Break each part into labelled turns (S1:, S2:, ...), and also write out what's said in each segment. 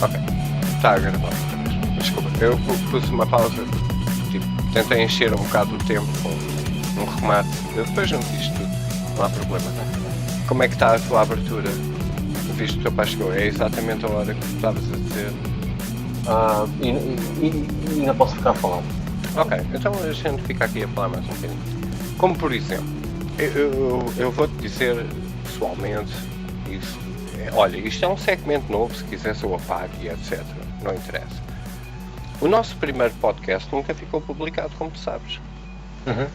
S1: Ok. Está a gravar outra vez. Desculpa, eu pus uma pausa. Tipo, tentei encher um bocado o tempo com um remate. Eu depois não fiz tudo. Não há problema. Como é que está a tua abertura? Visto que o teu pai chegou. É exatamente a hora que tu estavas a dizer.
S2: E ainda posso ficar a falar.
S1: Ok, então a gente fica aqui a falar mais um bocadinho. Como por exemplo, eu vou-te dizer pessoalmente isso. Olha, isto é um segmento novo, se quiseres eu apago e etc. Não interessa. O nosso primeiro podcast nunca ficou publicado, como tu sabes.
S2: Uhum.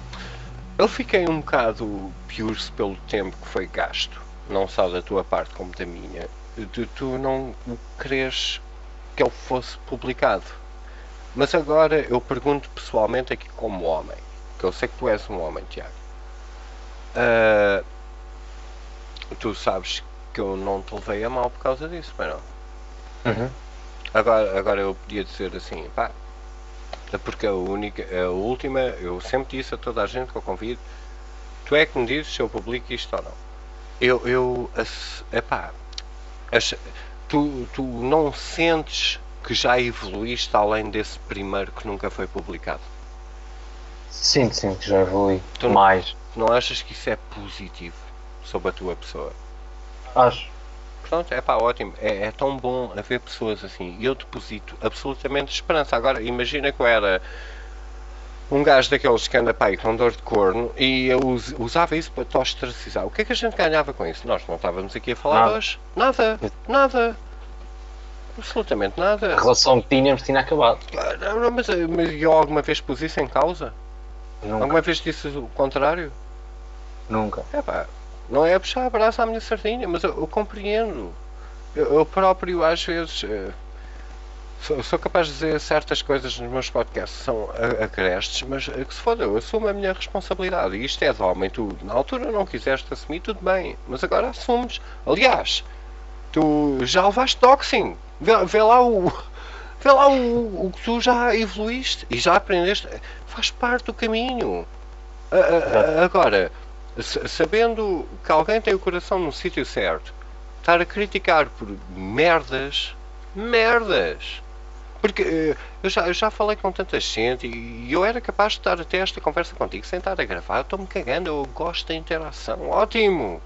S1: Eu fiquei um bocado pior-se pelo tempo que foi gasto, não só da tua parte como da minha, de tu não quereres que ele fosse publicado. Mas agora eu pergunto pessoalmente aqui como homem, que eu sei que tu és um homem, Tiago. Tu sabes que eu não te levei a mal por causa disso, mas não.
S2: Uhum.
S1: Agora eu podia dizer assim, pá, porque a última, eu sempre disse a toda a gente que eu convido, tu é que me dizes se eu publico isto ou não. Epá, tu não sentes que já evoluíste além desse primeiro que nunca foi publicado?
S2: Sinto que já evolui
S1: Tu
S2: mais.
S1: não achas que isso é positivo sobre a tua pessoa?
S2: Acho.
S1: Pronto, é pá, ótimo. É tão bom haver pessoas assim. E eu deposito absolutamente esperança. Agora, imagina que eu era um gajo daqueles que anda pá, aí com dor de corno e eu usava isso para te ostracizar. O que é que a gente ganhava com isso? Nós não estávamos aqui a falar
S2: Nada.
S1: hoje. Nada. Absolutamente nada.
S2: A relação que tínhamos tinha acabado.
S1: Mas eu alguma vez pus isso em causa?
S2: Nunca.
S1: Alguma vez disse o contrário?
S2: Nunca.
S1: É pá, não é puxar a brasa à minha sardinha, mas eu compreendo. Eu próprio, às vezes, sou capaz de dizer certas coisas nos meus podcasts que são agrestes, mas que se foda, eu assumo a minha responsabilidade. E isto é de homem, tu na altura não quiseste assumir, tudo bem, mas agora assumes. Aliás, tu já levaste doxing. Vê lá o que tu já evoluíste e já aprendeste. Faz parte do caminho. Agora, sabendo que alguém tem o coração no sítio certo, estar a criticar por merdas. Porque eu já falei com tanta gente e eu era capaz de estar até esta conversa contigo sem estar a gravar. Eu estou-me cagando, eu gosto da interação. Ótimo!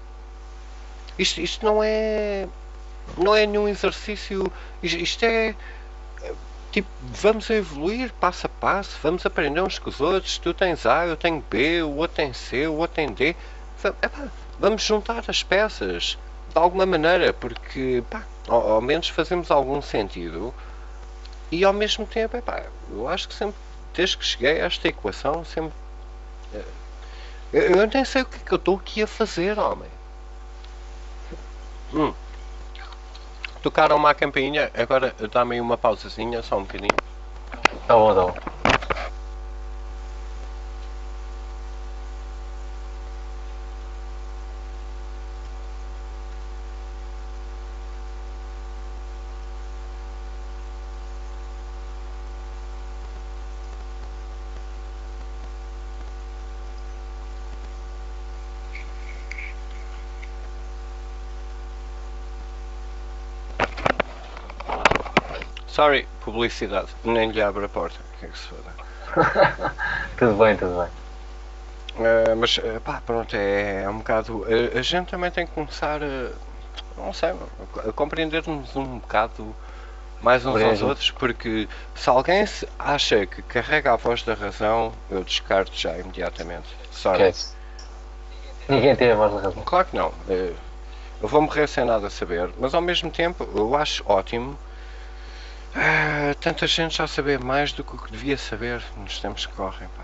S1: Isto não é nenhum exercício. Isto é tipo, vamos evoluir passo a passo, vamos aprender uns com os outros. Tu tens A, eu tenho B, o outro tem C, o outro tem D. Vamos juntar as peças de alguma maneira, porque pá, ao menos fazemos algum sentido. E ao mesmo tempo, eu acho que sempre, desde que cheguei a esta equação, sempre. Eu nem sei o que é que eu estou aqui a fazer, homem. Tocaram-me a campainha, agora dá-me aí uma pausazinha, só um bocadinho.
S2: Tá bom.
S1: Sorry, publicidade, nem lhe abro a porta, que é que se foda.
S2: Tudo bem.
S1: Mas pá, pronto, é um bocado. A gente também tem que começar não sei, a compreender-nos um bocado mais uns aos outros, porque se alguém acha que carrega a voz da razão, eu descarto já imediatamente. Sorry.
S2: Esquece. Ninguém tem a voz da razão.
S1: Claro que não. Eu vou morrer sem nada a saber, mas ao mesmo tempo eu acho ótimo tanta gente já saber mais do que o que devia saber nos tempos que correm, pá.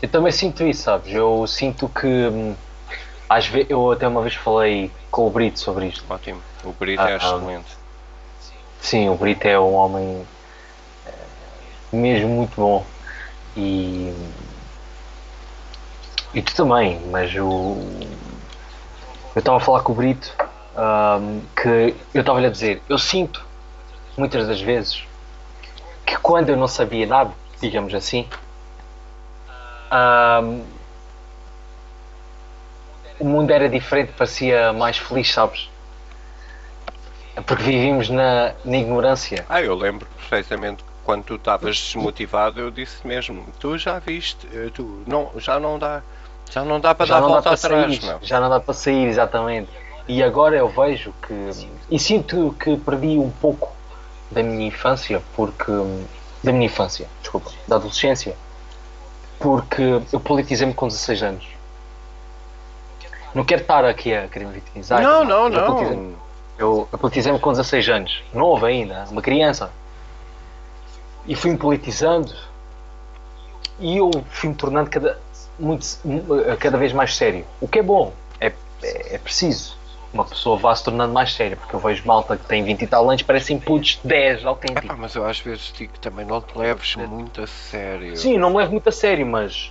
S2: Eu também sinto isso, sabes? Eu sinto que às vezes, eu até uma vez falei com o Brito sobre isto.
S1: Ótimo, o Brito é excelente.
S2: Sim, o Brito é um homem mesmo muito bom. E tu também, mas eu estava a falar com o Brito que eu estava-lhe a dizer, eu sinto muitas das vezes que quando eu não sabia nada, digamos assim, o mundo era diferente, parecia mais feliz, sabes? Porque vivemos na ignorância.
S1: Eu lembro perfeitamente que quando tu estavas desmotivado, eu disse mesmo, tu já viste, já não dá. Já não dá para
S2: Já
S1: dar
S2: não dá
S1: volta
S2: para
S1: atrás,
S2: sair,
S1: meu.
S2: já não dá para sair, exatamente. E agora eu vejo que. E sinto que perdi um pouco da minha infância, porque. Da minha infância, desculpa, da adolescência, porque eu politizei-me com 16 anos. Não quero estar aqui a querer me vitimizar.
S1: Não,
S2: mas eu politizei-me com 16 anos, novo ainda, uma criança. E fui-me politizando e eu fui-me tornando cada vez mais sério. O que é bom, é preciso. Uma pessoa vá se tornando mais séria, porque eu vejo malta que tem 20 e tal anos, parecem putos de 10, autênticos.
S1: Mas eu às vezes digo que também não te leves muito a sério.
S2: Sim, não me levo muito a sério, mas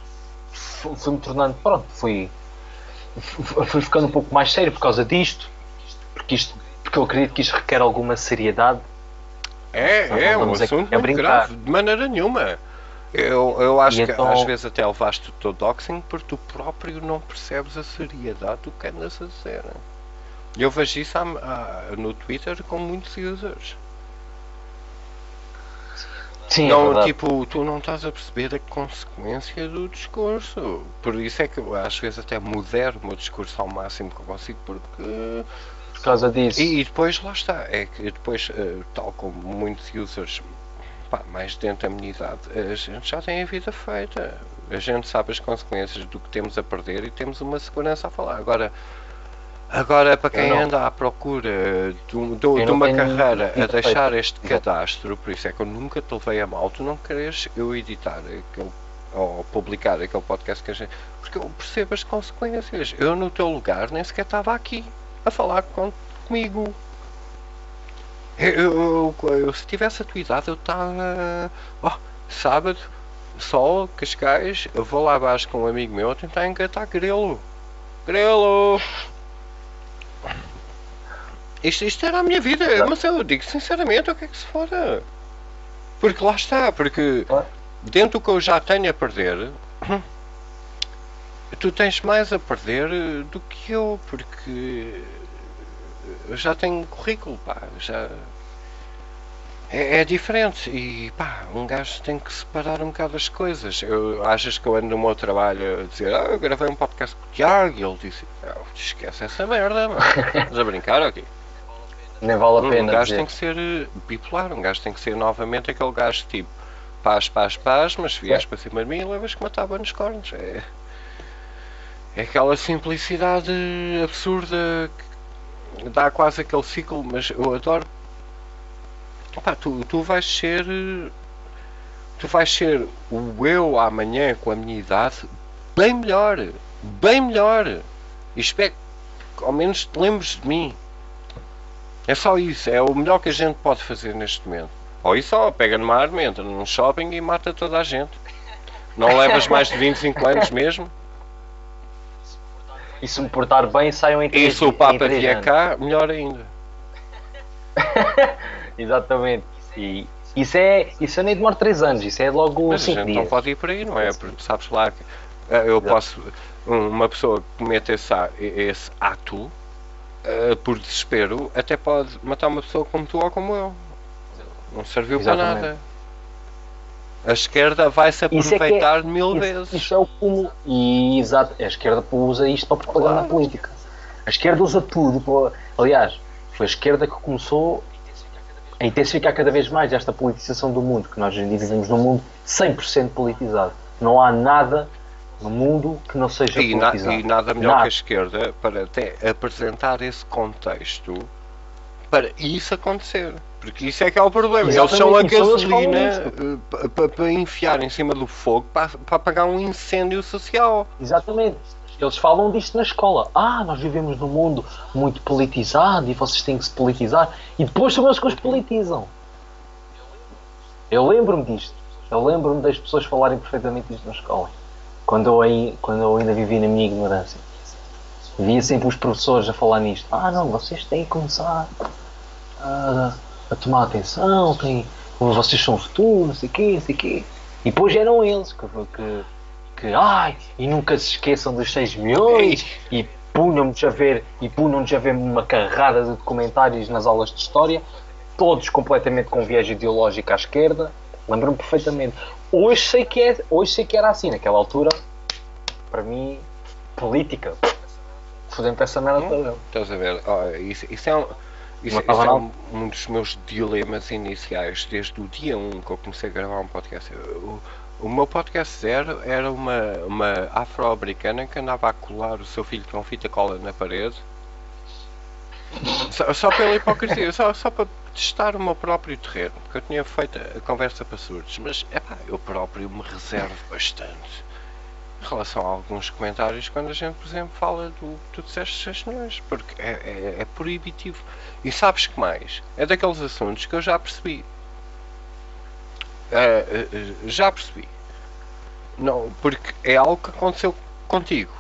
S2: fui-me tornando, pronto, fui ficando um pouco mais sério por causa disto, porque eu acredito que isto requer alguma seriedade.
S1: É um assunto muito grave, de maneira nenhuma. Eu acho que
S2: então,
S1: às vezes até levaste o teu doxing porque tu próprio não percebes a seriedade do que andas a dizer. Eu vejo isso no Twitter com muitos users.
S2: Sim,
S1: Não,
S2: é
S1: tipo, tu não estás a perceber a consequência do discurso. Por isso é que eu às vezes até modero o meu discurso ao máximo que eu consigo, porque.
S2: Por causa disso.
S1: E depois lá está. É que depois, tal como muitos users mais dentro da minha idade, a gente já tem a vida feita. A gente sabe as consequências do que temos a perder e temos uma segurança a falar. Agora, para quem anda à procura de uma carreira a deixar este cadastro, por isso é que eu nunca te levei a mal, tu não queres eu editar ou publicar aquele podcast que a gente. Porque eu percebo as consequências. Eu, no teu lugar, nem sequer estava aqui a falar comigo. Eu se tivesse a tua idade, eu estava. Sábado, sol, Cascais, eu vou lá abaixo com um amigo meu a tentar engatar grelo. Grelo! Isto era a minha vida, mas eu digo sinceramente o que é que se foda. Porque lá está, porque dentro do que eu já tenho a perder, tu tens mais a perder do que eu, porque eu já tenho currículo, já é diferente e um gajo tem que separar um bocado as coisas. Achas que eu ando no meu trabalho a dizer, eu gravei um podcast com o Tiago e ele disse, esquece essa merda, mano. Estás a brincar aqui?
S2: Nem vale a pena.
S1: Um gajo tem que ser bipolar, um gajo tem que ser novamente aquele gajo tipo paz, mas se vieres para cima de mim levas que matava nos cornos. É aquela simplicidade absurda que dá quase aquele ciclo, mas eu adoro. Tu vais ser o eu amanhã com a minha idade bem melhor, e espero que ao menos te lembres de mim. É só isso, é o melhor que a gente pode fazer neste momento. Ou isso só, pega numa arma, entra num shopping e mata toda a gente. Não levas mais de 25 anos mesmo.
S2: E se me portar bem, saiam em 3
S1: anos. E se o Papa vier cá, melhor ainda.
S2: Exatamente. E isso nem demora 3 anos, isso é logo 5 dias.
S1: Mas a gente não pode ir por aí, não é? Porque sabes lá que uma pessoa que comete esse ato por desespero até pode matar uma pessoa como tu ou como eu. Não serviu para nada. A esquerda vai-se aproveitar mil vezes.
S2: Isso é o cúmulo. E exato, a esquerda usa isto para propaganda política. A esquerda usa tudo. Aliás, foi a esquerda que começou a intensificar cada vez mais esta politização do mundo, que nós hoje em dia vivemos num mundo 100% politizado. Não há nada no mundo que não seja politizado.
S1: E nada melhor que a esquerda para até apresentar esse contexto para isso acontecer. Porque isso é que é o problema. Exatamente. Eles são a gasolina para enfiar em cima do fogo para apagar um incêndio social.
S2: Exatamente. Eles falam disto na escola. Nós vivemos num mundo muito politizado e vocês têm que se politizar. E depois são eles que os politizam. Eu lembro-me disto. Eu lembro-me das pessoas falarem perfeitamente disto na escola. Quando eu ainda vivi na minha ignorância. Via sempre os professores a falar nisto. Não, vocês têm que começar a tomar atenção. Vocês são o futuro, não sei o quê. E depois eram eles que e nunca se esqueçam dos 6 milhões e punham-nos a ver e punham-nos a ver uma carrada de documentários nas aulas de História, todos completamente com viés ideológico à esquerda. Lembro-me perfeitamente. Hoje sei que era assim, naquela altura, para mim, política. Fodendo essa merda toda.
S1: Estás a ver? Isso é um dos meus dilemas iniciais desde o dia 1 que eu comecei a gravar um podcast. O meu podcast zero era uma afro-americana que andava a colar o seu filho com fita cola na parede. Só pela hipocrisia, só para testar o meu próprio terreno, porque eu tinha feito a conversa para surdos, mas eu próprio me reservo bastante em relação a alguns comentários quando a gente, por exemplo, fala do que tu disseste 6 milhões, porque é proibitivo. E sabes que mais? É daqueles assuntos que eu já percebi. Já percebi. Não, porque é algo que aconteceu contigo.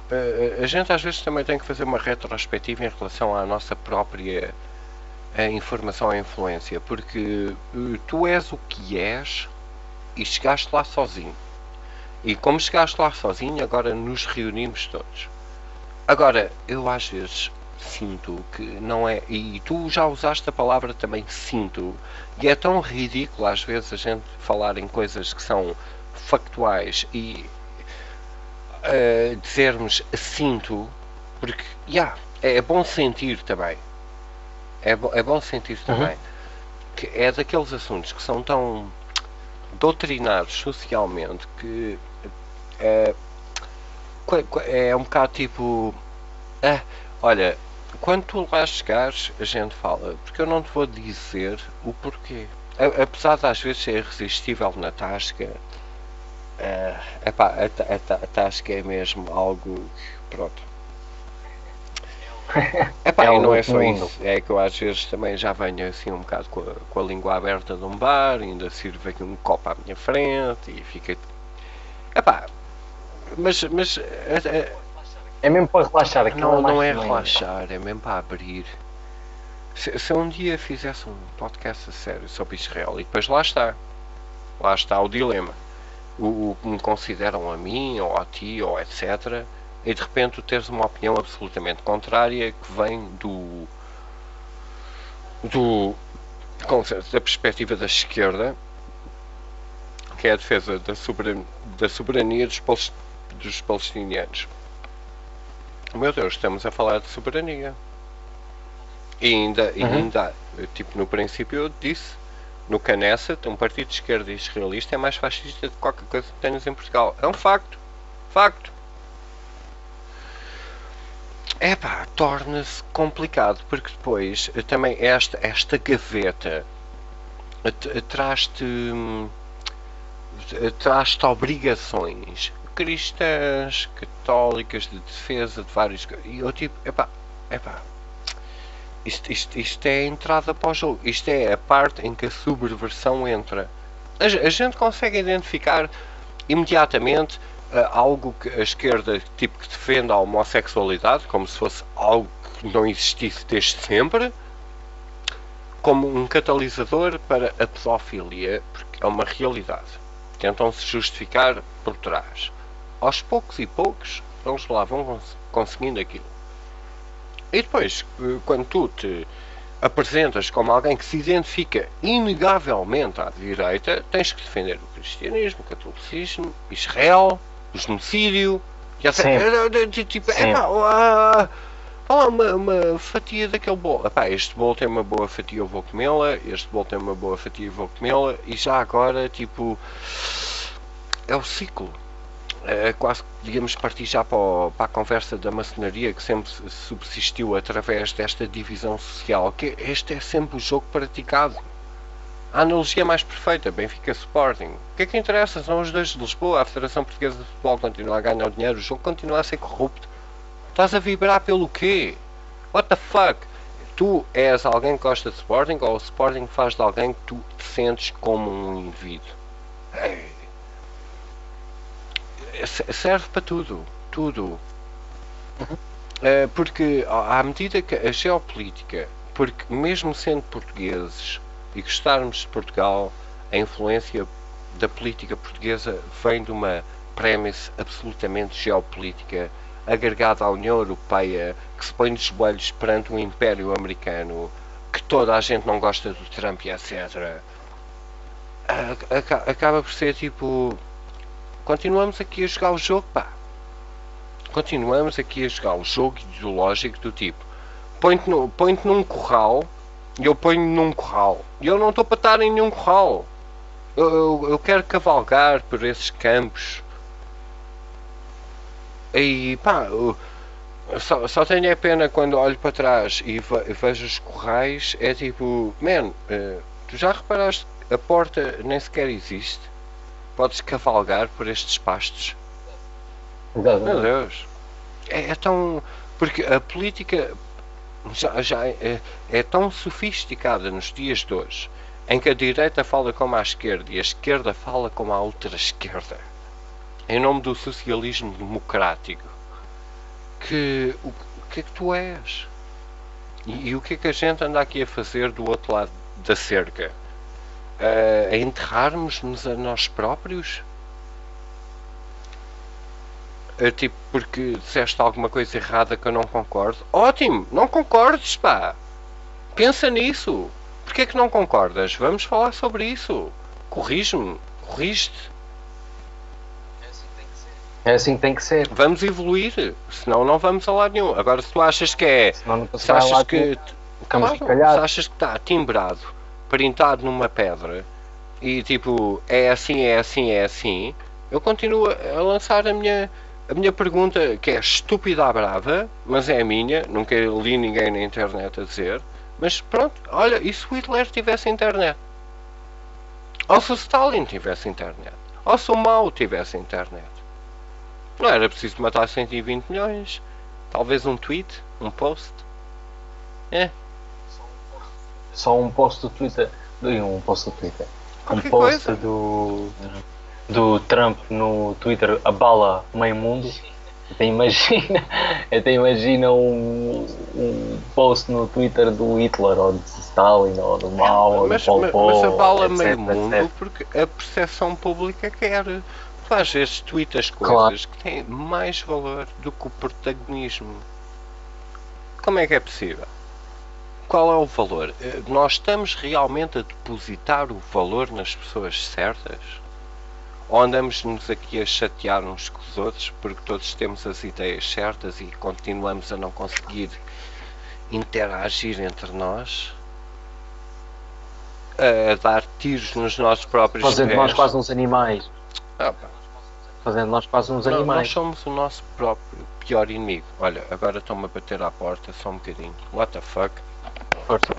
S1: A gente às vezes também tem que fazer uma retrospectiva em relação à nossa própria informação e influência, porque tu és o que és e chegaste lá sozinho. E como chegaste lá sozinho, agora nos reunimos todos. Agora, eu às vezes sinto que não é. E tu já usaste a palavra também sinto. E é tão ridículo às vezes a gente falar em coisas que são factuais e dizermos sinto, porque é bom sentir também. É bom sentir também. Que é daqueles assuntos que são tão doutrinados socialmente que é um bocado tipo olha, quando tu lá chegares a gente fala, porque eu não te vou dizer o porquê, apesar de às vezes ser irresistível na tasca. A tasca é mesmo algo que, pronto. E não é só isso, é que eu às vezes também já venho assim um bocado com a língua aberta de um bar, ainda sirvo aqui um copo à minha frente e fica. Mas
S2: é mesmo para relaxar aqui.
S1: Não é relaxar, é mesmo para abrir. Se eu um dia fizesse um podcast a sério sobre Israel e depois lá está o dilema. O que me consideram a mim, ou a ti, ou etc. E de repente tu teres uma opinião absolutamente contrária que vem da perspectiva da esquerda, que é a defesa da soberania dos palestinianos. Meu Deus, estamos a falar de soberania. E ainda, tipo, no princípio eu disse, no Knesset, um partido de esquerda israelista é mais fascista do que qualquer coisa que tenhas em Portugal. É um facto. Torna-se complicado, porque depois também esta gaveta traz-te obrigações cristãs, católicas, de defesa de vários. E eu tipo, isto é a entrada para o jogo. Isto é a parte em que a subversão entra. A gente consegue identificar imediatamente algo que a esquerda tipo que defende a homossexualidade como se fosse algo que não existisse desde sempre, como um catalisador para a pedofilia, porque é uma realidade. Tentam-se justificar por trás. Aos poucos e poucos, eles lá vão conseguindo aquilo. E depois, quando tu te apresentas como alguém que se identifica inegavelmente à direita, tens que defender o cristianismo, o catolicismo, Israel, o genocídio, tipo, uma fatia daquele bolo. Este bolo tem uma boa fatia, eu vou comê-la. Este bolo tem uma boa fatia, eu vou comê-la. E já agora, tipo, é o ciclo. Quase que devíamos partir já para a conversa da maçonaria que sempre subsistiu através desta divisão social, que este é sempre o jogo praticado. A analogia mais perfeita, Benfica Sporting. O que é que interessa? São os dois de Lisboa, a Federação Portuguesa de Futebol continua a ganhar o dinheiro, o jogo continua a ser corrupto. Estás a vibrar pelo quê? What the fuck? Tu és alguém que gosta de Sporting ou o Sporting faz de alguém que tu te sentes como um indivíduo? Serve para tudo. Porque à medida que a geopolítica, porque mesmo sendo portugueses e gostarmos de Portugal, a influência da política portuguesa vem de uma premissa absolutamente geopolítica agregado à União Europeia, que se põe de joelhos perante um império americano, que toda a gente não gosta do Trump e etc. Acaba por ser tipo... Continuamos aqui a jogar o jogo, pá. Continuamos aqui a jogar o jogo ideológico do tipo... Põe-te num corral e eu ponho-me num corral. E eu não estou para estar em nenhum corral. Eu quero cavalgar por esses campos. E pá, só tenho a pena quando olho para trás e vejo os corrais. É tipo, man, tu já reparaste que a porta nem sequer existe? Podes cavalgar por estes pastos. Meu Deus, é tão. Porque a política já é tão sofisticada nos dias de hoje, em que a direita fala como a esquerda e a esquerda fala como a outra esquerda, em nome do socialismo democrático, que o que é que tu és? E o que é que a gente anda aqui a fazer do outro lado da cerca? A enterrarmos-nos a nós próprios? Tipo, porque disseste alguma coisa errada que eu não concordo? Ótimo, não concordes, pá! Pensa nisso! Porquê é que não concordas? Vamos falar sobre isso. Corrige-me. Corrige-te.
S2: É assim que tem que ser.
S1: Vamos evoluir. Senão não vamos a lado nenhum. Agora, se tu achas que é... Se achas que... Claro, se achas que está timbrado, printado numa pedra, e tipo, é assim, é assim, é assim, eu continuo a lançar a minha pergunta, que é estúpida à brava, mas é a minha. Nunca li ninguém na internet a dizer. Mas pronto, olha, e se o Hitler tivesse internet? Ou se o Stalin tivesse internet? Ou se o Mao tivesse internet? Não era preciso matar 120 milhões. Talvez um tweet, um post. É.
S2: Só um post do Twitter. Um post do Twitter.
S1: Qualquer
S2: um post
S1: coisa.
S2: do Trump no Twitter abala meio mundo. Até imagina um post no Twitter do Hitler ou de Stalin ou do Mao ou do Pol Pot,
S1: mas abala
S2: etc,
S1: meio mundo
S2: etc.
S1: porque a percepção pública quer. Tu às vezes tweetas coisas
S2: Claro.
S1: que têm mais valor do que o protagonismo. Como é que é possível? Qual é o valor? Nós estamos realmente a depositar o valor nas pessoas certas? Ou andamos-nos aqui a chatear uns com os outros porque todos temos as ideias certas e continuamos a não conseguir interagir entre nós? A dar tiros nos nossos próprios
S2: Fazendo
S1: pés?
S2: nós quase uns animais.
S1: Pá.
S2: Fazendo nós quase uns
S1: Nós
S2: animais.
S1: somos o nosso próprio pior inimigo. Olha, agora estão-me a bater à porta só um bocadinho. What the fuck?
S2: Força.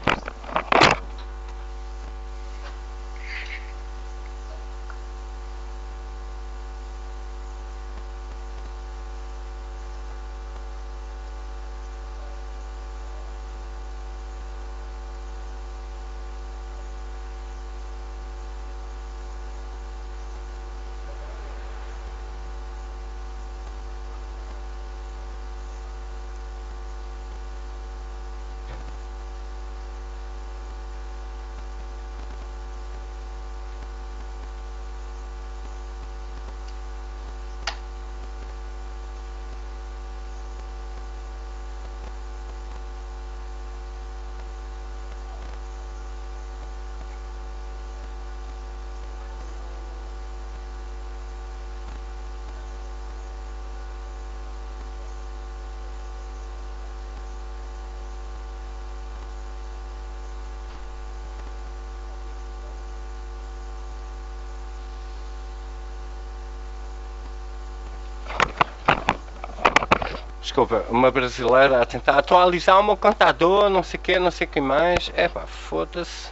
S1: Desculpa, uma brasileira a tentar atualizar o meu contador, não sei o que, não sei o que mais. É pá, foda-se.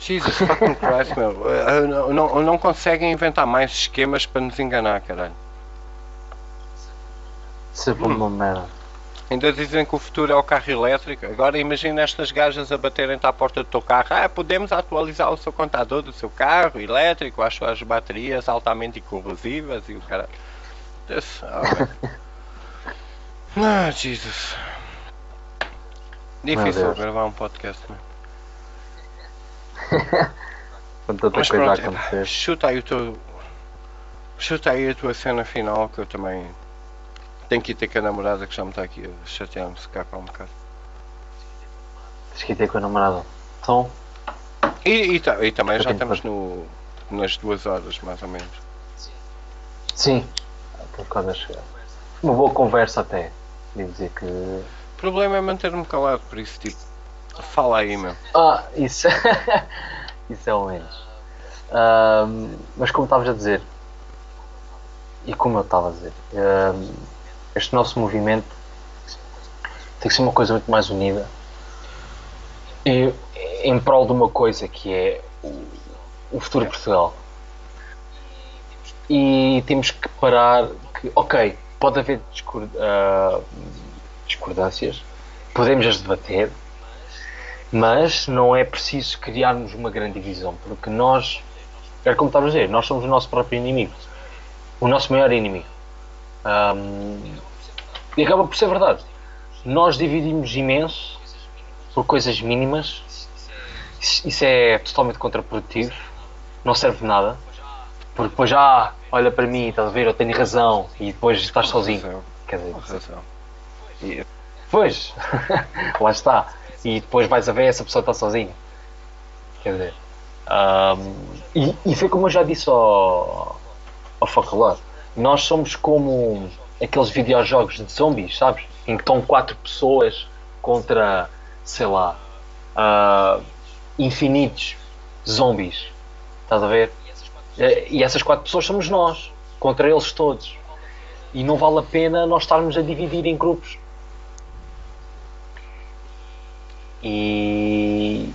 S1: Jesus fucking Christ, meu. Não conseguem inventar mais esquemas para nos enganar, caralho.
S2: Sempre uma merda.
S1: Ainda dizem que o futuro é o carro elétrico. Agora imagina estas gajas a baterem-te à porta do teu carro. Podemos atualizar o seu contador do seu carro elétrico, as suas baterias altamente corrosivas e o caralho. Jesus. Difícil gravar um podcast, não é?
S2: Com tanta
S1: Mas
S2: coisa a
S1: pronto,
S2: acontecer.
S1: chuta aí a tua cena final que eu também Tenho que ir ter com a namorada que já me está aqui a chatear-me se cá para um bocado.
S2: Tens que ir ter com a namorada. Então,
S1: E também
S2: eu
S1: já
S2: tenho
S1: estamos nas 2 horas, mais ou menos.
S2: sim, estou quase a chegar. Uma boa conversa até. Devo dizer que.
S1: O problema é manter-me calado, por isso, tipo, fala aí, meu.
S2: Isso, isso é o menos. Mas como estavas a dizer, e como eu estava a dizer, este nosso movimento tem que ser uma coisa muito mais unida e, em prol de uma coisa que é o futuro de Portugal. E temos que parar que, ok, pode haver discordâncias, podemos as debater, mas não é preciso criarmos uma grande divisão, porque nós, é como estavas a dizer, nós somos o nosso próprio inimigo, o nosso maior inimigo. E acaba por ser verdade. Nós dividimos imenso por coisas mínimas. Isso é totalmente contraprodutivo, não serve de nada, porque depois olha para mim, estás a ver, eu tenho razão, e depois estás sozinho.
S1: Razão.
S2: Quer dizer,
S1: Razão.
S2: pois, lá está. E depois vais a ver, essa pessoa está sozinha. Quer dizer, e foi como eu já disse ao Facular. Nós somos como aqueles videojogos de zombies, sabes? Em que estão 4 pessoas contra, sei lá, infinitos zombies. Estás a ver? E essas 4 pessoas somos nós, contra eles todos. E não vale a pena nós estarmos a dividir em grupos. E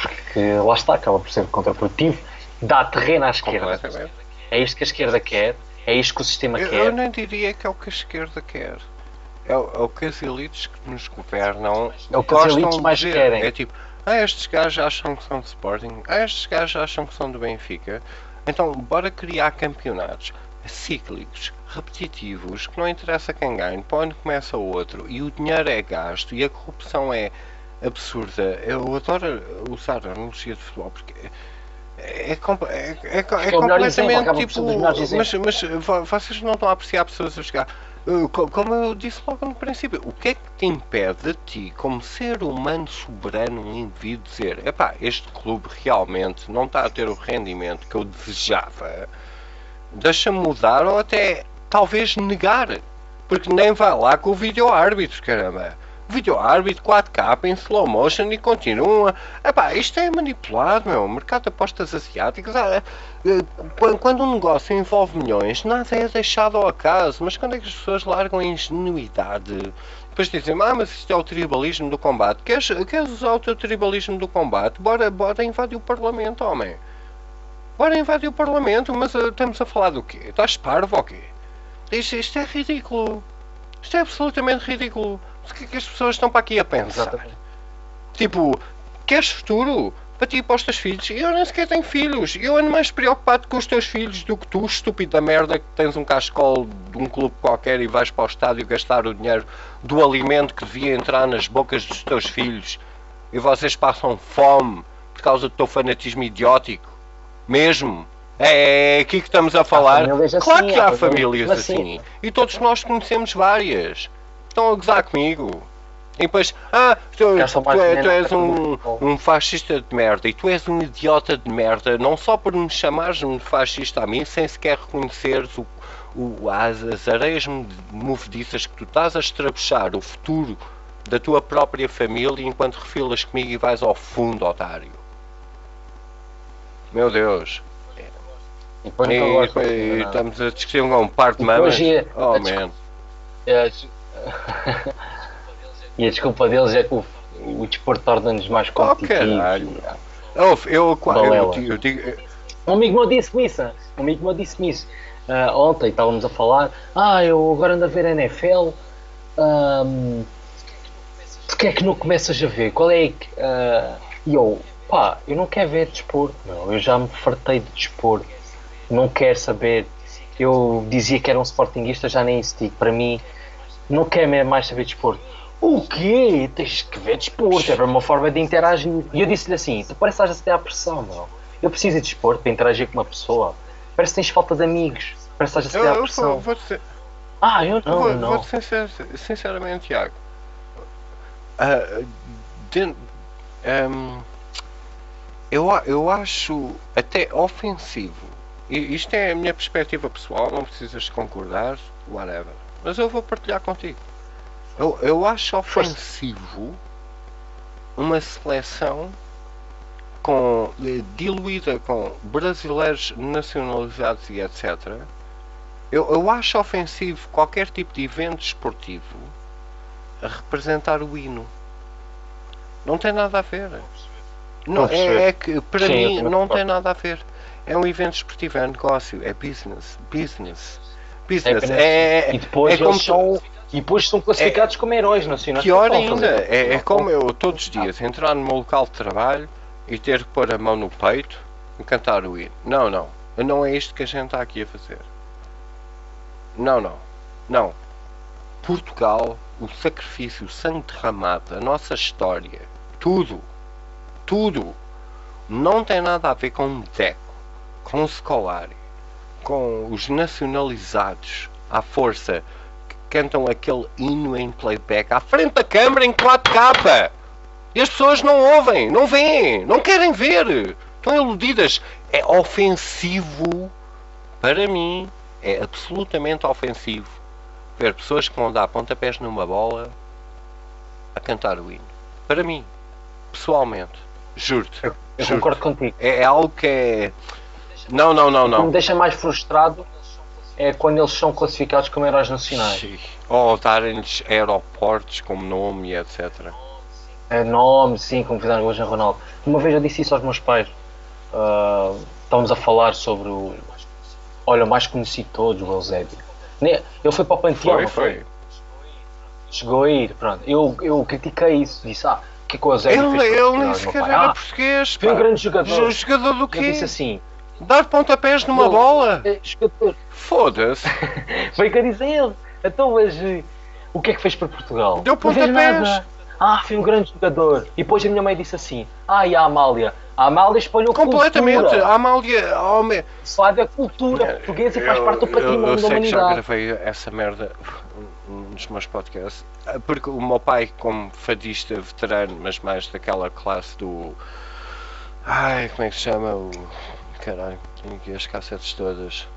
S2: porque lá está, acaba por ser contraprodutivo, dá terreno à esquerda. É isto que a esquerda quer, é isto que o sistema quer.
S1: Eu nem diria que é o que a esquerda quer. É o que as elites que nos governam
S2: é o que as elites mais
S1: dizer.
S2: Querem.
S1: É tipo, estes gajos acham que são de Sporting, estes gajos acham que são do Benfica, então bora criar campeonatos cíclicos, repetitivos, que não interessa quem ganhe, para onde começa o outro, e o dinheiro é gasto, e a corrupção é absurda. Eu adoro usar a analogia de futebol, porque é completamente tipo. Mas vocês não estão a apreciar pessoas a jogar. Como eu disse logo no princípio, o que é que te impede de ti, como ser humano soberano, um indivíduo, dizer: epá, este clube realmente não está a ter o rendimento que eu desejava, deixa-me mudar, ou até talvez negar, porque nem vai lá com o vídeo-árbitro, caramba. Vídeo-árbitro 4K em slow motion e continua. Epá, isto é manipulado, meu. Mercado de apostas asiáticas. Quando um negócio envolve milhões, nada é deixado ao acaso. Mas quando é que as pessoas largam a ingenuidade? Depois dizem, mas isto é o tribalismo do combate. Queres usar o teu tribalismo do combate? Bora invadir o Parlamento, homem. Bora invadir o Parlamento, mas estamos a falar do quê? Estás parvo ou quê? Isto é ridículo. Isto é absolutamente ridículo. O que é que as pessoas estão para aqui a pensar?
S2: Exatamente.
S1: Tipo, queres futuro? Para ti e para os teus filhos? Eu nem sequer tenho filhos. Eu ando mais preocupado com os teus filhos do que tu, estúpido da merda, que tens um cascol de um clube qualquer e vais para o estádio gastar o dinheiro do alimento que devia entrar nas bocas dos teus filhos. E vocês passam fome por causa do teu fanatismo idiótico. Mesmo. É aqui que estamos a falar. Claro que há famílias assim. E todos nós conhecemos várias. Estão a gozar comigo. E depois, tu és um fascista de merda. E tu és um idiota de merda. Não só por me chamares de fascista a mim, sem sequer reconheceres as areias movediças que tu estás a estrabuchar o futuro da tua própria família enquanto refilas comigo e vais ao fundo, otário. Meu Deus. E estamos a discutir um par de mamas. Oh, man.
S2: E a desculpa deles é que o desporto torna-nos mais competitivos.
S1: Eu digo...
S2: Um amigo meu disse-me isso. Ontem estávamos a falar, eu agora ando a ver a NFL, porque é que não começas a ver? Qual é que... E eu não quero ver desporto, meu. Eu já me fartei de desporto, não quero saber. Eu dizia que era um sportinguista, já nem isso digo. Para mim, não quero mais saber de desporto. O quê? Tens que ver desporto, é uma forma de interagir. E eu disse-lhe assim, tu parece que estás a ter a pressão, meu. Eu preciso de desporto para interagir com uma pessoa. Parece que tens falta de amigos. Parece que estás a ter a pressão. Eu não.
S1: Vou-te sinceramente, Tiago. ah, den- ahm, eu acho até ofensivo. Isto é a minha perspectiva pessoal, não precisas concordar, whatever. Mas eu vou partilhar contigo. Eu acho
S2: Força.
S1: ofensivo uma seleção diluída com brasileiros nacionalizados e etc. Eu acho ofensivo qualquer tipo de evento esportivo a representar o hino. Não tem nada a ver.
S2: Estou a
S1: Não,
S2: perceber.
S1: é que para
S2: Sim, eu
S1: mim
S2: também
S1: não tem
S2: concordo.
S1: nada a ver. É um evento esportivo, é negócio, é business. Business.
S2: É
S1: Business.
S2: apenas. E depois
S1: É como
S2: eles são. E depois são classificados como heróis nacionais. O que é
S1: pior
S2: que estão a
S1: ainda,
S2: fazer?
S1: é
S2: Não
S1: como
S2: estão.
S1: eu todos os dias entrar no meu local de trabalho e ter que pôr a mão no peito e cantar o hino. Não, não. Não é isto que a gente está aqui a fazer. Não, não. Não. Portugal, o sacrifício, o sangue derramado, a nossa história, tudo, tudo, não tem nada a ver com um Deco, com o Scolari, com os nacionalizados à força que cantam aquele hino em playback à frente da câmara em 4K. E as pessoas não ouvem, não veem, não querem ver. Estão iludidas. É ofensivo, para mim, é absolutamente ofensivo ver pessoas que vão dar pontapés numa bola a cantar o hino. Para mim, pessoalmente, juro-te.
S2: Eu concordo contigo.
S1: É algo que é. Não, não, não,
S2: O que me
S1: não.
S2: deixa mais frustrado é quando eles são classificados como heróis nacionais.
S1: Ou darem-lhes aeroportos como nome e etc.
S2: É nome, sim, como fizeram hoje em Ronaldo. Uma vez eu disse isso aos meus pais. Estávamos a falar sobre o. Olha, o mais conhecido de todos, o Eusébio. Ele foi para o Panteão, não foi? Chegou a ir, pronto. Eu critiquei isso, disse, o que é que o Eusébio fez?
S1: Ele nem sequer era português.
S2: Foi um grande jogador.
S1: Jogador do
S2: Eu
S1: quê?
S2: disse assim,
S1: Dar pontapés numa bola?
S2: jogador.
S1: Foda-se.
S2: Foi o que eu disse a ele. Então, mas o que é que fez para Portugal?
S1: Deu
S2: Não fez
S1: pontapés.
S2: nada. Foi um grande jogador. E depois a minha mãe disse assim, e a Amália? A Amália espalhou
S1: Completamente.
S2: cultura.
S1: A Amália. Homem.
S2: Falar da cultura portuguesa e faz parte do património
S1: Eu
S2: da
S1: sei que já
S2: humanidade.
S1: gravei essa merda nos meus podcasts. Porque o meu pai, como fadista veterano, mas mais daquela classe do. Ai, como é que se chama? Caralho, tenho aqui as cassetes todas.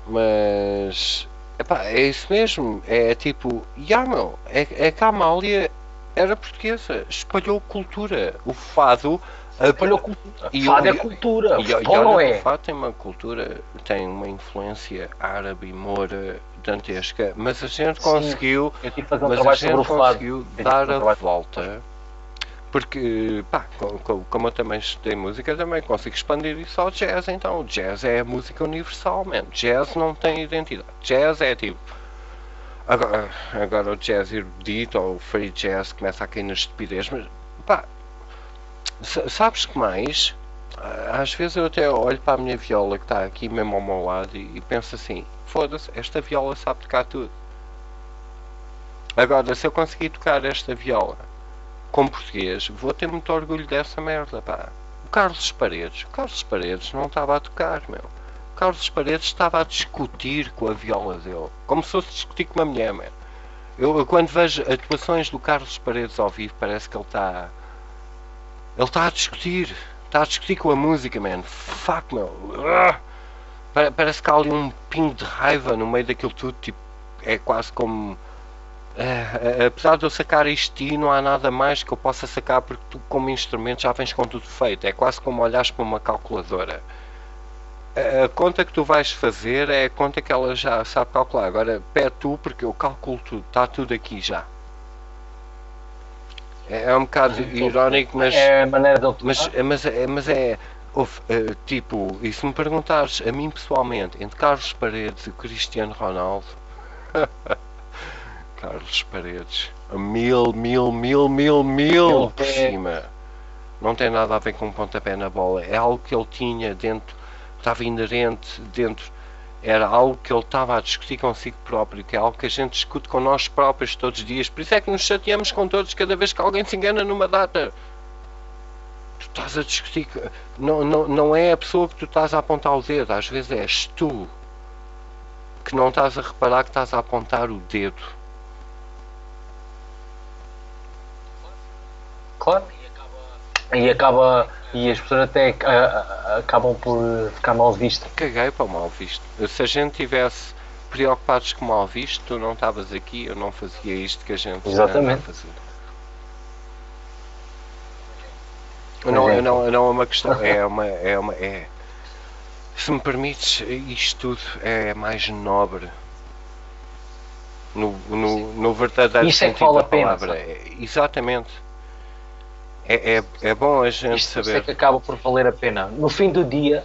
S1: Mas. Epá, é isso mesmo. É tipo. Meu, é que a Amália era portuguesa. Espalhou cultura. O fado.
S2: Espalhou cultura. Fado é cultura. Futebol não
S1: O
S2: é.
S1: fado tem uma cultura. Tem uma influência árabe e moura dantesca. Mas a gente conseguiu.
S2: Eu tive que fazer um
S1: Mas a
S2: trabalho sobre
S1: gente
S2: o fado.
S1: conseguiu dar a volta. Porque, pá, como eu também estudei música, também consigo expandir isso ao jazz. Então, o jazz é a música universal, man. Jazz não tem identidade. Jazz é tipo. Agora o jazz erudito ou o free jazz começa a cair na estupidez, mas, pá, sabes que mais? Às vezes eu até olho para a minha viola que está aqui mesmo ao meu lado e penso assim: foda-se, esta viola sabe tocar tudo. Agora, se eu conseguir tocar esta viola como português, vou ter muito orgulho dessa merda, pá. O Carlos Paredes não estava a tocar, meu. O Carlos Paredes estava a discutir com a viola dele, como se fosse discutir com uma mulher, meu. Eu quando vejo atuações do Carlos Paredes ao vivo, parece que ele está a discutir com a música, man. Fuck, meu. Parece que há ali um pingo de raiva no meio daquilo tudo, tipo, é quase como apesar de eu sacar isto e não há nada mais que eu possa sacar porque tu como instrumento já vens com tudo feito. É quase como olhares para uma calculadora. A conta que tu vais fazer é a conta que ela já sabe calcular. Agora pede tu porque eu calculo tudo, está tudo aqui já. É um bocado irónico, mas
S2: É a maneira dele
S1: mas é tipo, e se me perguntares a mim pessoalmente entre Carlos Paredes e Cristiano Ronaldo, Carlos Paredes, mil por cima. Não tem nada a ver com um pontapé na bola. É algo que ele tinha dentro, estava inerente dentro. Era algo que ele estava a discutir consigo próprio, que é algo que a gente discute com nós próprios todos os dias. Por isso é que nos chateamos com todos cada vez que alguém se engana numa data. Tu estás a discutir. Não é a pessoa que tu estás a apontar o dedo, às vezes és tu. que não estás a reparar que estás a apontar o dedo.
S2: Claro. E as pessoas até acabam por ficar mal vistas.
S1: Caguei para o mal visto. Se a gente tivesse preocupados com o mal visto, tu não estavas aqui, eu não fazia isto que a gente anda a fazer. Não é uma questão, se me permites, isto tudo é mais nobre no verdadeiro
S2: isto
S1: sentido
S2: da
S1: palavra.
S2: Pena,
S1: exatamente. É bom a gente saber.
S2: Isto é que acaba por valer a pena. No fim do dia,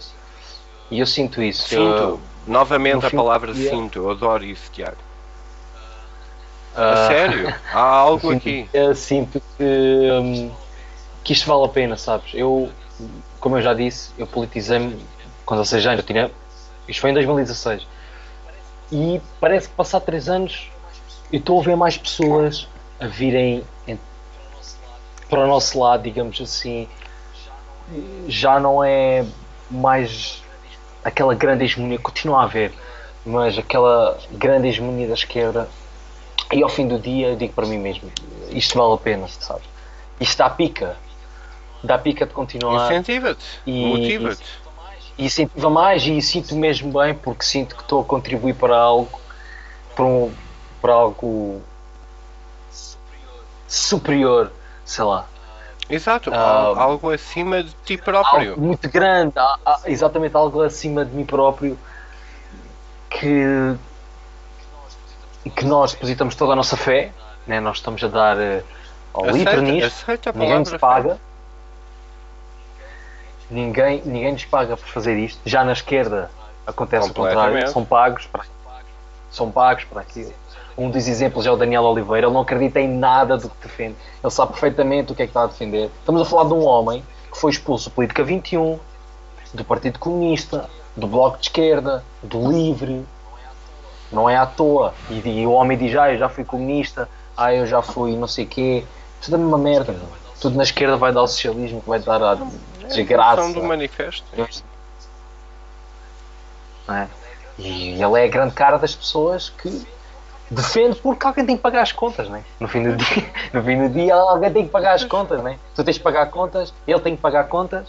S2: e eu sinto isso.
S1: Sinto. Novamente a palavra sinto. Eu adoro isso, Tiago. A sério? Há algo aqui.
S2: Eu sinto que isto vale a pena, sabes? Como eu já disse, eu politizei-me com 16 anos. Isto foi em 2016. E parece que passado 3 anos eu estou a ver mais pessoas a virem para o nosso lado, digamos assim. Já não é mais aquela grande hegemonia, continua a haver, mas aquela grande hegemonia da esquerda. E ao fim do dia eu digo para mim mesmo, isto vale a pena, sabes? Isto dá pica de continuar.
S1: Incentiva-te, motiva-te.
S2: E incentiva mais, e sinto mesmo bem, porque sinto que estou a contribuir para algo, para algo superior, sei lá.
S1: Exato, algo acima de ti próprio.
S2: Algo muito grande, exatamente, algo acima de mim próprio, que nós depositamos toda a nossa fé, né? Nós estamos a dar ao litro nisto, ninguém nos paga. Ninguém nos paga por fazer isto. Já na esquerda acontece o contrário, são pagos para aquilo. Um dos exemplos é o Daniel Oliveira. Ele não acredita em nada do que defende, ele sabe perfeitamente o que é que está a defender. Estamos a falar de um homem que foi expulso do Política 21, do Partido Comunista, do Bloco de Esquerda, do Livre. Não é à toa. E o homem diz, eu já fui comunista, eu já fui não sei o quê. Tudo é uma merda, meu. Tudo na esquerda vai dar ao socialismo, que vai dar a desgraça.
S1: Do manifesto.
S2: E ele é a grande cara das pessoas que defende, porque alguém tem que pagar as contas, né? No fim do dia alguém tem que pagar as contas, né? Tu tens que pagar contas, ele tem que pagar contas.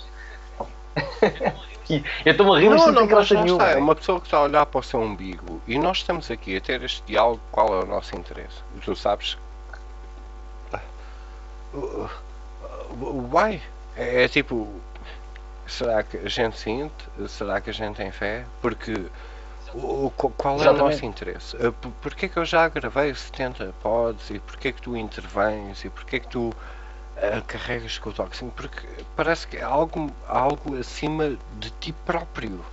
S2: Eu estou-me a rir, mas não tem graça nenhuma.
S1: É uma pessoa que está a olhar para o seu umbigo e nós estamos aqui a ter este diálogo. Qual é o nosso interesse? Tu sabes? Why? É tipo, será que a gente sente? Será que a gente tem fé? Porque qual é o nosso interesse? Porquê que eu já gravei 70 pods e porquê que tu intervens e porquê que tu carregas com o toque? Porque parece que é algo acima de ti próprio.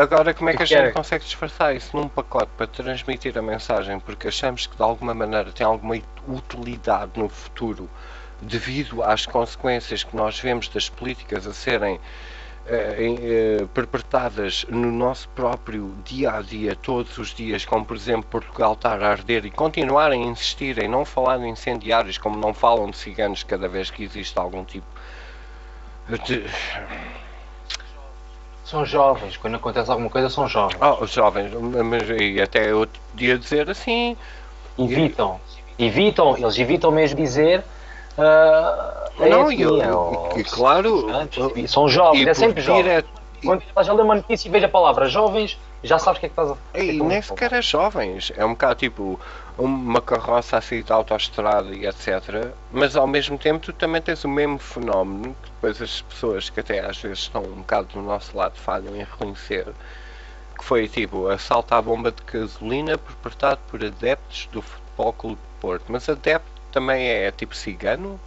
S1: Agora como é que a gente consegue disfarçar isso num pacote para transmitir a mensagem? Porque achamos que de alguma maneira tem alguma utilidade no futuro devido às consequências que nós vemos das políticas a serem perpetradas no nosso próprio dia a dia, todos os dias, como por exemplo Portugal estar a arder e continuarem a insistir em não falar de incendiários, como não falam de ciganos cada vez que existe algum tipo de...
S2: São jovens, quando acontece alguma coisa são jovens.
S1: Os jovens, mas e até eu podia dizer assim...
S2: Eles evitam mesmo dizer...
S1: claro...
S2: São jovens, é sempre jovens. Quando estás a ler uma notícia e veja a palavra jovens, já sabes o que é que estás a fazer.
S1: E nem sequer é jovens, é um bocado tipo uma carroça assim de autoestrada e etc. Mas ao mesmo tempo tu também tens o mesmo fenómeno que depois as pessoas que até às vezes estão um bocado do nosso lado falham em reconhecer, que foi tipo assalto à bomba de gasolina perpetrado por adeptos do Futebol Clube de Porto. Mas adepto também é tipo cigano?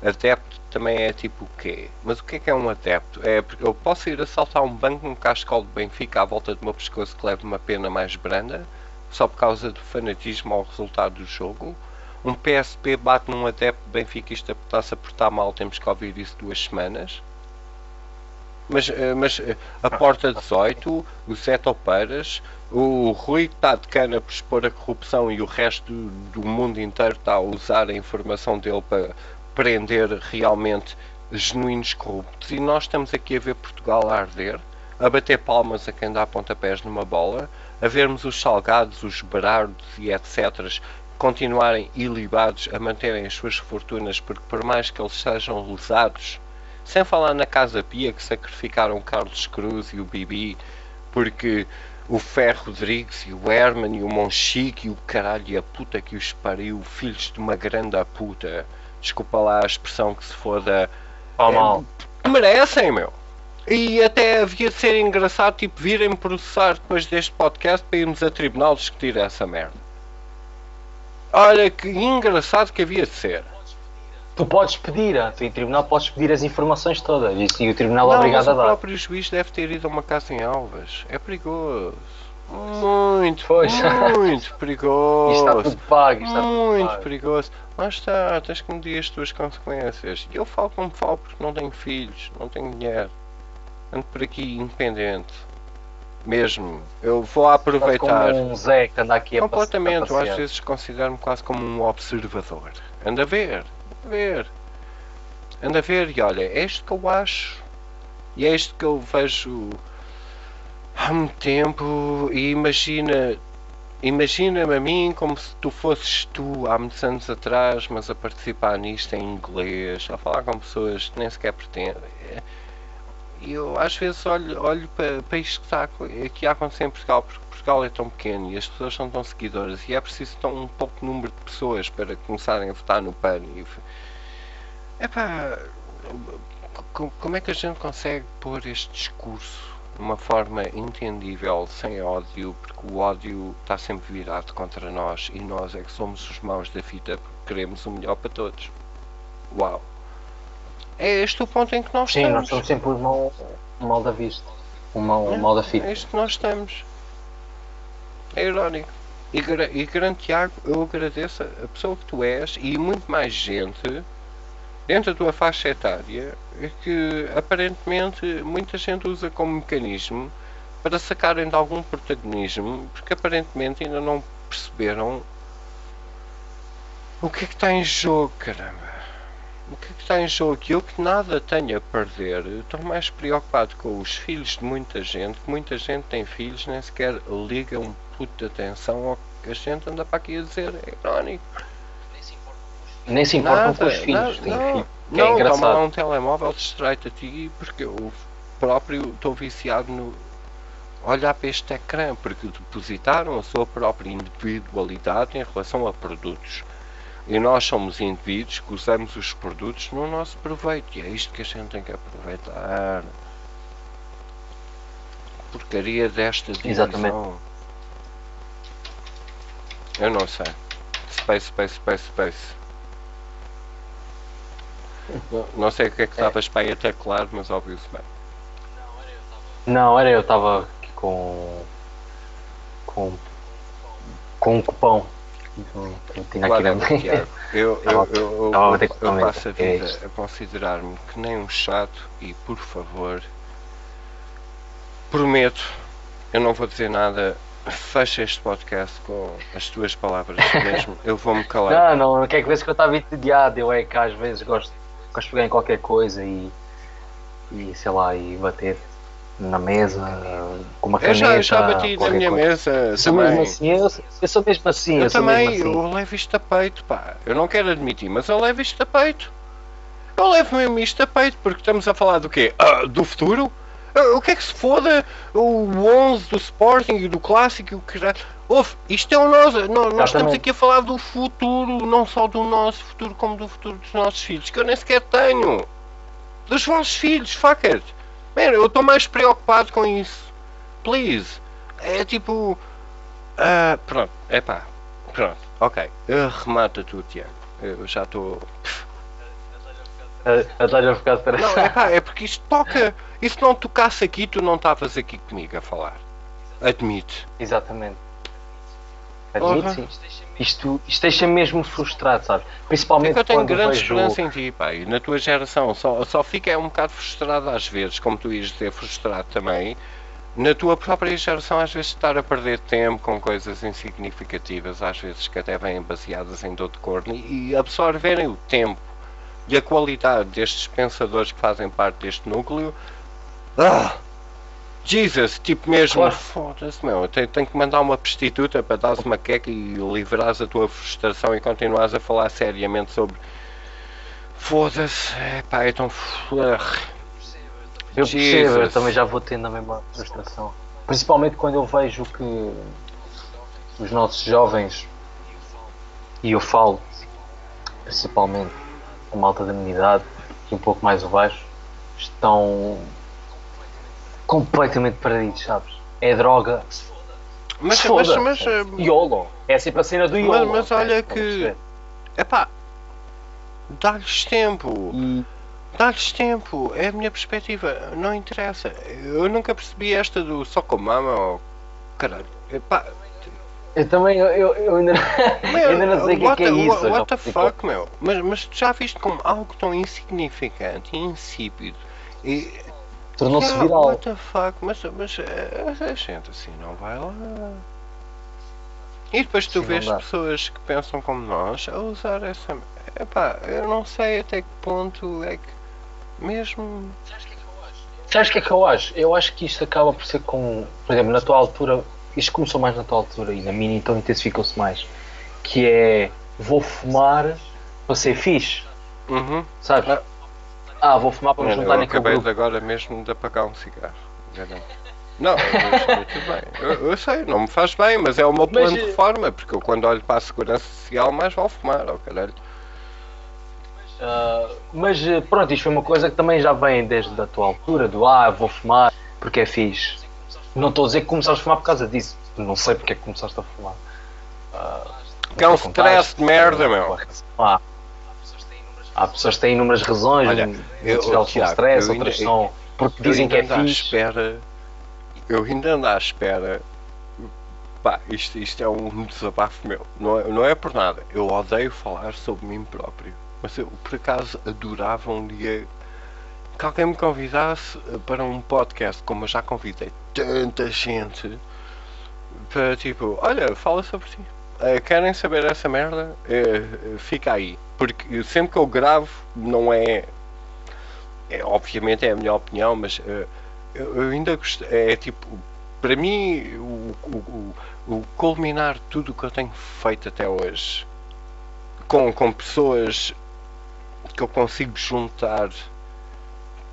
S1: Adepto também é tipo o quê? Mas o que é um adepto? É porque eu posso ir assaltar um banco num cascol de Benfica à volta do meu pescoço que leva uma pena mais branda só por causa do fanatismo ao resultado do jogo? Um PSP bate num adepto benfiquista porque está-se a portar mal, temos que ouvir isso 2 semanas? Mas a Porta 18, o Zé Topeiras, o Rui está de cana por expor a corrupção e o resto do mundo inteiro está a usar a informação dele para prender realmente genuínos corruptos, e nós estamos aqui a ver Portugal a arder. a bater palmas a quem dá pontapés numa bola, a vermos os Salgados, os Berardos e etc. continuarem ilibados a manterem as suas fortunas, porque por mais que eles sejam lesados, sem falar na Casa Pia que sacrificaram o Carlos Cruz e o Bibi, porque o Ferro Rodrigues e o Herman e o Monchique e o caralho e a puta que os pariu, filhos de uma grande puta, desculpa lá a expressão que se foda,
S2: Mal.
S1: merecem, meu. E até havia de ser engraçado, tipo, virem-me processar depois deste podcast para irmos a tribunal discutir essa merda. Olha que engraçado que havia de ser.
S2: Tu podes pedir, tu em tribunal podes pedir as informações todas e o tribunal é
S1: Não,
S2: obrigado
S1: mas
S2: a
S1: o
S2: dar.
S1: próprio juiz deve ter ido a uma casa em Alvas. É perigoso. Muito,
S2: Pois.
S1: muito perigoso.
S2: Isto está tudo pago, isto está tudo
S1: Muito
S2: pago.
S1: perigoso. Lá está, tens que medir as tuas consequências. Eu falo como falo porque não tenho filhos, não tenho dinheiro. Ando por aqui independente. Mesmo. Eu vou aproveitar.
S2: Como um Zé que anda aqui a
S1: Completamente. Eu às
S2: passear.
S1: vezes considero-me quase como um observador. Anda a ver. Anda a ver e olha, é isto que eu acho. E é isto que eu vejo há muito tempo. E imagina-me a mim como se tu fosses tu há muitos anos atrás, mas a participar nisto em inglês, a falar com pessoas que nem sequer pretendem. E eu às vezes olho para isto que está aqui a acontecer em Portugal, porque Portugal é tão pequeno e as pessoas são tão seguidoras e é preciso tão um pouco número de pessoas para começarem a votar no PAN. Epá, como é que a gente consegue pôr este discurso de uma forma entendível, sem ódio, porque o ódio está sempre virado contra nós e nós é que somos os maus da fita porque queremos o melhor para todos. Uau! É este o ponto em que nós
S2: Sim, nós
S1: estamos.
S2: somos sempre o mal da vista. O mal da fita.
S1: É isto que nós estamos. É irónico. E grande Tiago, eu agradeço a pessoa que tu és e muito mais gente dentro da tua faixa etária que aparentemente muita gente usa como mecanismo para sacarem de algum protagonismo, porque aparentemente ainda não perceberam o que é que está em jogo, caramba. O que é que está em jogo? Eu que nada tenho a perder, estou mais preocupado com os filhos de muita gente, que muita gente tem filhos, nem sequer liga um puto de atenção ao que a gente anda para aqui a dizer, é irónico.
S2: Nem se importam
S1: Nada,
S2: com os filhos. Tem
S1: não,
S2: filho, que é
S1: não, toma lá
S2: engraçado.
S1: um telemóvel, distrai-te a ti, porque eu próprio estou viciado no olhar para este ecrã, porque depositaram a sua própria individualidade em relação a produtos. E nós somos indivíduos que usamos os produtos no nosso proveito. E é isto que a gente tem que aproveitar. Porcaria desta divisão.
S2: Exatamente.
S1: Eu não sei. Space. Não sei o que é que estavas para aí até claro, mas ouviu-se bem.
S2: Não, eu estava aqui com um cupão. Eu tinha aqui na
S1: Claramente, Tiago, eu passo a vida
S2: isto.
S1: a considerar-me que nem um chato e, por favor, prometo, eu não vou dizer nada, fecha este podcast com as tuas palavras mesmo, eu vou-me calar.
S2: Não quer que vês que eu estava entediado. Eu é que às vezes gosto de pegar em qualquer coisa e sei lá, e bater na mesa com uma
S1: Eu
S2: caneta.
S1: já bati na
S2: qualquer
S1: minha
S2: coisa.
S1: mesa
S2: Eu sou mesmo
S1: também.
S2: assim, eu sou mesmo assim.
S1: Eu
S2: sou
S1: também,
S2: mesmo assim.
S1: eu levo isto a peito, pá. Eu não quero admitir, mas eu levo isto a peito. Eu levo mesmo isto a peito, porque estamos a falar do quê? Do futuro? O que é que se foda? O 11 do Sporting e do Clássico e o caralho. Ouve, isto é o nosso. Nós estamos aqui a falar do futuro, não só do nosso futuro, como do futuro dos nossos filhos, que eu nem sequer tenho. Dos vossos filhos, fuck it. Man, eu estou mais preocupado com isso. Please. É tipo. Pronto, pronto, ok. Remata tu, Tiago. Eu já estou.
S2: A dar a ficar
S1: Não, é porque isto toca. E se não tocasse aqui, tu não estavas aqui comigo a falar. Admite.
S2: Exatamente. Admito, sim. Isto deixa mesmo frustrado, sabe? Principalmente
S1: É que eu tenho
S2: quando
S1: grande
S2: vejo...
S1: esperança em ti, pá. E na tua geração só fica um bocado frustrado às vezes, como tu ias dizer, frustrado também. Na tua própria geração, às vezes, estar a perder tempo com coisas insignificativas, às vezes que até vêm baseadas em dor de corno, e absorverem o tempo e a qualidade destes pensadores que fazem parte deste núcleo. Jesus, tipo mesmo,
S2: Claro.
S1: foda-se, meu, tenho que mandar uma prostituta para dar-se uma queca e livrares a tua frustração e continuares a falar seriamente sobre. Foda-se, pá, é tão.
S2: Eu percebo, eu
S1: Jesus.
S2: também já vou tendo a mesma frustração. Principalmente quando eu vejo que os nossos jovens, e eu falo principalmente a malta da minha idade e um pouco mais abaixo, estão completamente perdidos, sabes? É droga.
S1: Mas,
S2: Foda-se.
S1: mas,
S2: YOLO. É sempre a cena do YOLO.
S1: mas olha
S2: estão a
S1: que.
S2: perceber?
S1: Epá, dá-lhes tempo.
S2: E
S1: Dá-lhes tempo, é a minha perspectiva, não interessa. Eu nunca percebi esta do só com mama ou. Caralho, epá.
S2: eu também, eu ainda, eu ainda não sei o que é isso.
S1: What the fuck, meu? Mas tu já viste como algo tão insignificante e insípido e.
S2: Tornou-se viral.
S1: What the fuck, mas a gente assim não vai lá. E depois tu
S2: Sim,
S1: vês
S2: não dá.
S1: pessoas que pensam como nós a usar essa. Epá, eu não sei até que ponto é que. Mesmo.
S2: Sabes o que é que eu acho? Eu acho que isto acaba por ser como, por exemplo, na tua altura, isto começou mais na tua altura e na minha então intensificou-se mais, que é, vou fumar para ser fixe,
S1: Uhum.
S2: sabes? Vou fumar para me
S1: Mano,
S2: juntar
S1: eu
S2: naquele
S1: acabei
S2: grupo.
S1: de agora mesmo de apagar um cigarro. Enganei. Não, eu tudo bem. Eu sei, não me faz bem, mas é o meu plano de reforma, porque eu quando olho para a segurança social mais vale fumar, ó caralho.
S2: Mas pronto, isto foi uma coisa que também já vem desde a tua altura, do vou fumar porque é fixe. Não estou a dizer que começaste a fumar por causa disso, não sei porque é que começaste a fumar.
S1: Que é um stress de merda, meu.
S2: Há pessoas que têm inúmeras razões,
S1: Olha,
S2: muitas delas são stress,
S1: eu ainda-
S2: outras são porque
S1: Eu
S2: dizem que é
S1: ainda ando à
S2: fixe.
S1: espera. Eu ainda ando à espera. Pá, isto é um desabafo meu. Não é por nada. Eu odeio falar sobre mim próprio. Mas eu, por acaso, adorava um dia que alguém me convidasse para um podcast, como eu já convidei tanta gente, para tipo, olha, fala sobre ti. Querem saber essa merda? Fica aí. Porque sempre que eu gravo, não é. Obviamente é a minha opinião, mas eu ainda gosto. É tipo, para mim, o culminar de tudo o que eu tenho feito até hoje com pessoas que eu consigo juntar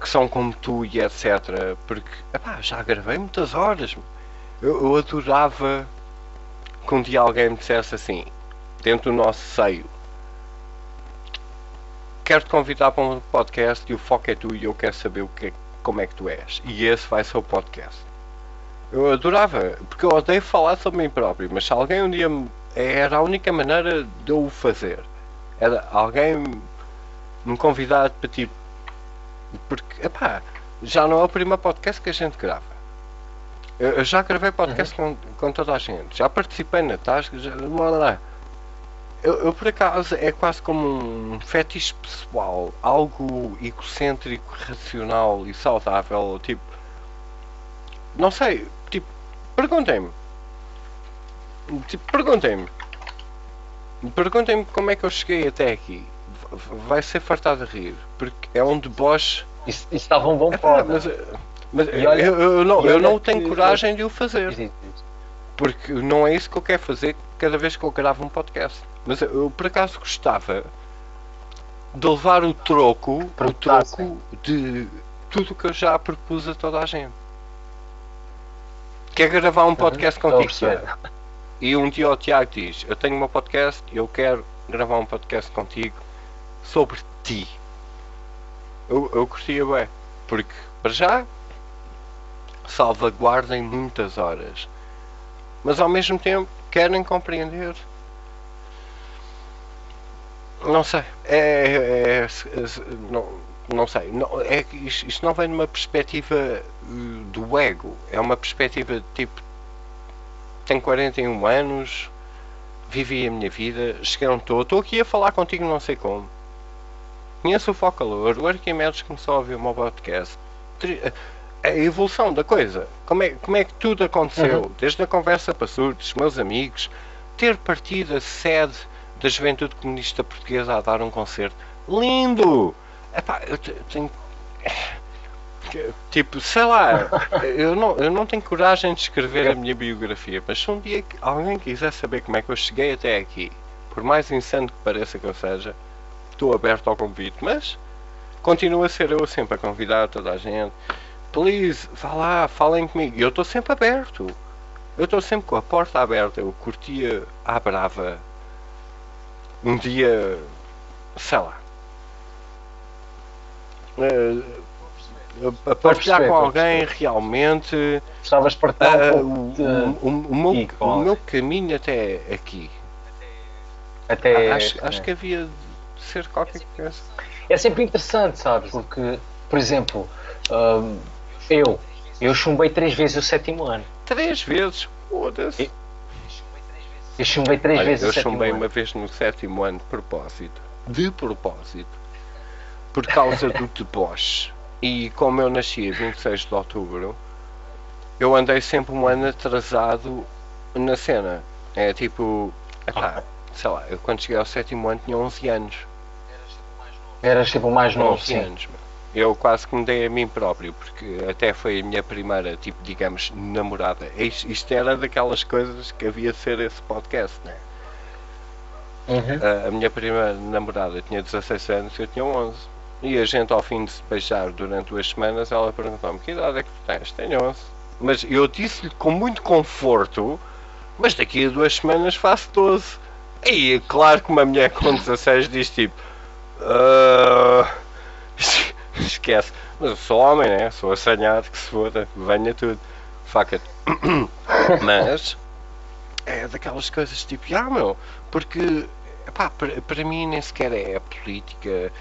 S1: que são como tu e etc. Porque epá, já gravei muitas horas. Eu adorava que um dia alguém me dissesse assim, dentro do nosso seio, quero-te convidar para um podcast e o foco é tu e eu quero saber como é que tu és. E esse vai ser o podcast. Eu adorava, porque eu odeio falar sobre mim próprio, mas se alguém um dia era a única maneira de eu o fazer. Era alguém me convidar para tipo. Porque, epá, já não é o primeiro podcast que a gente grava. Eu já gravei podcast com toda a gente, já participei na Tasca, eu por acaso é quase como um fetiche pessoal, algo egocêntrico, racional e saudável, tipo. Não sei, tipo, perguntem-me. Tipo, perguntem-me como é que eu cheguei até aqui. Vai ser fartado a rir, porque é um deboche.
S2: Isso estava um bom
S1: Epá,
S2: pódio.
S1: mas
S2: E olha-
S1: eu
S2: olha
S1: não
S2: que-
S1: tenho coragem de o fazer.
S2: Diz.
S1: Porque não é isso que eu quero fazer cada vez que eu gravo um podcast. Mas eu por acaso gostava de levar o troco de tudo que eu já propus a toda a gente. Quer gravar um podcast
S2: Estou a
S1: contigo,
S2: perceber.
S1: Tiago? E um dia o Tiago diz, eu tenho o meu podcast e eu quero gravar um podcast contigo sobre ti. Eu curtia bem. Porque, para já, salvaguardem muitas horas. Mas ao mesmo tempo querem compreender. Não sei. Não sei. É que isto não vem de uma perspectiva do ego. É uma perspectiva de tipo. Tenho 41 anos, vivi a minha vida, cheguei onde estou aqui a falar contigo não sei como. Conheço o Focalor, o Arquimedes começou a ouvir o meu podcast. A evolução da coisa. Como é que tudo aconteceu? Desde a conversa para surdos, meus amigos, ter partido a sede da Juventude Comunista Portuguesa a dar um concerto. Lindo! Epá, eu tenho Tipo, sei lá, eu não tenho coragem de escrever a minha biografia, mas se um dia alguém quiser saber como é que eu cheguei até aqui, por mais insano que pareça que eu seja, estou aberto ao convite, mas continuo a ser eu sempre a convidar toda a gente. Please, vá lá, falem comigo. Eu estou sempre aberto. Eu estou sempre com a porta aberta. Eu curtia à brava um dia, sei lá, a partilhar com alguém realmente
S2: Gostavas de partilhar um pouco
S1: o meu caminho até aqui. Acho que havia de ser qualquer coisa.
S2: É sempre interessante, sabes? Porque, por exemplo, eu chumbei 3 vezes o 7º ano.
S1: 3 vezes? Foda-se.
S2: Eu chumbei 3 vezes o 7º ano.
S1: Eu chumbei uma vez no 7º ano de propósito, por causa do deboche. E como eu nasci a 26 de outubro, eu andei sempre um ano atrasado na cena. É tipo, sei lá, eu quando cheguei ao 7º ano tinha 11 anos.
S2: Eras tipo o mais novo,
S1: 11
S2: sim.
S1: anos. Eu quase que me dei a mim próprio, porque até foi a minha primeira, tipo, digamos, namorada. Isto era daquelas coisas que havia de ser esse podcast, né? A minha primeira namorada tinha 16 anos e eu tinha 11. E a gente, ao fim de se beijar durante 2 semanas, ela perguntou-me: que idade é que tu tens? Tenho 11. Mas eu disse-lhe com muito conforto: mas daqui a 2 semanas faço 12. E claro que uma mulher com 16 diz tipo: esquece. Mas eu sou homem, né? Sou assanhado, que se foda, venha tudo. Fuck it. Mas é daquelas coisas tipo, meu, porque epá, para mim nem sequer é a política.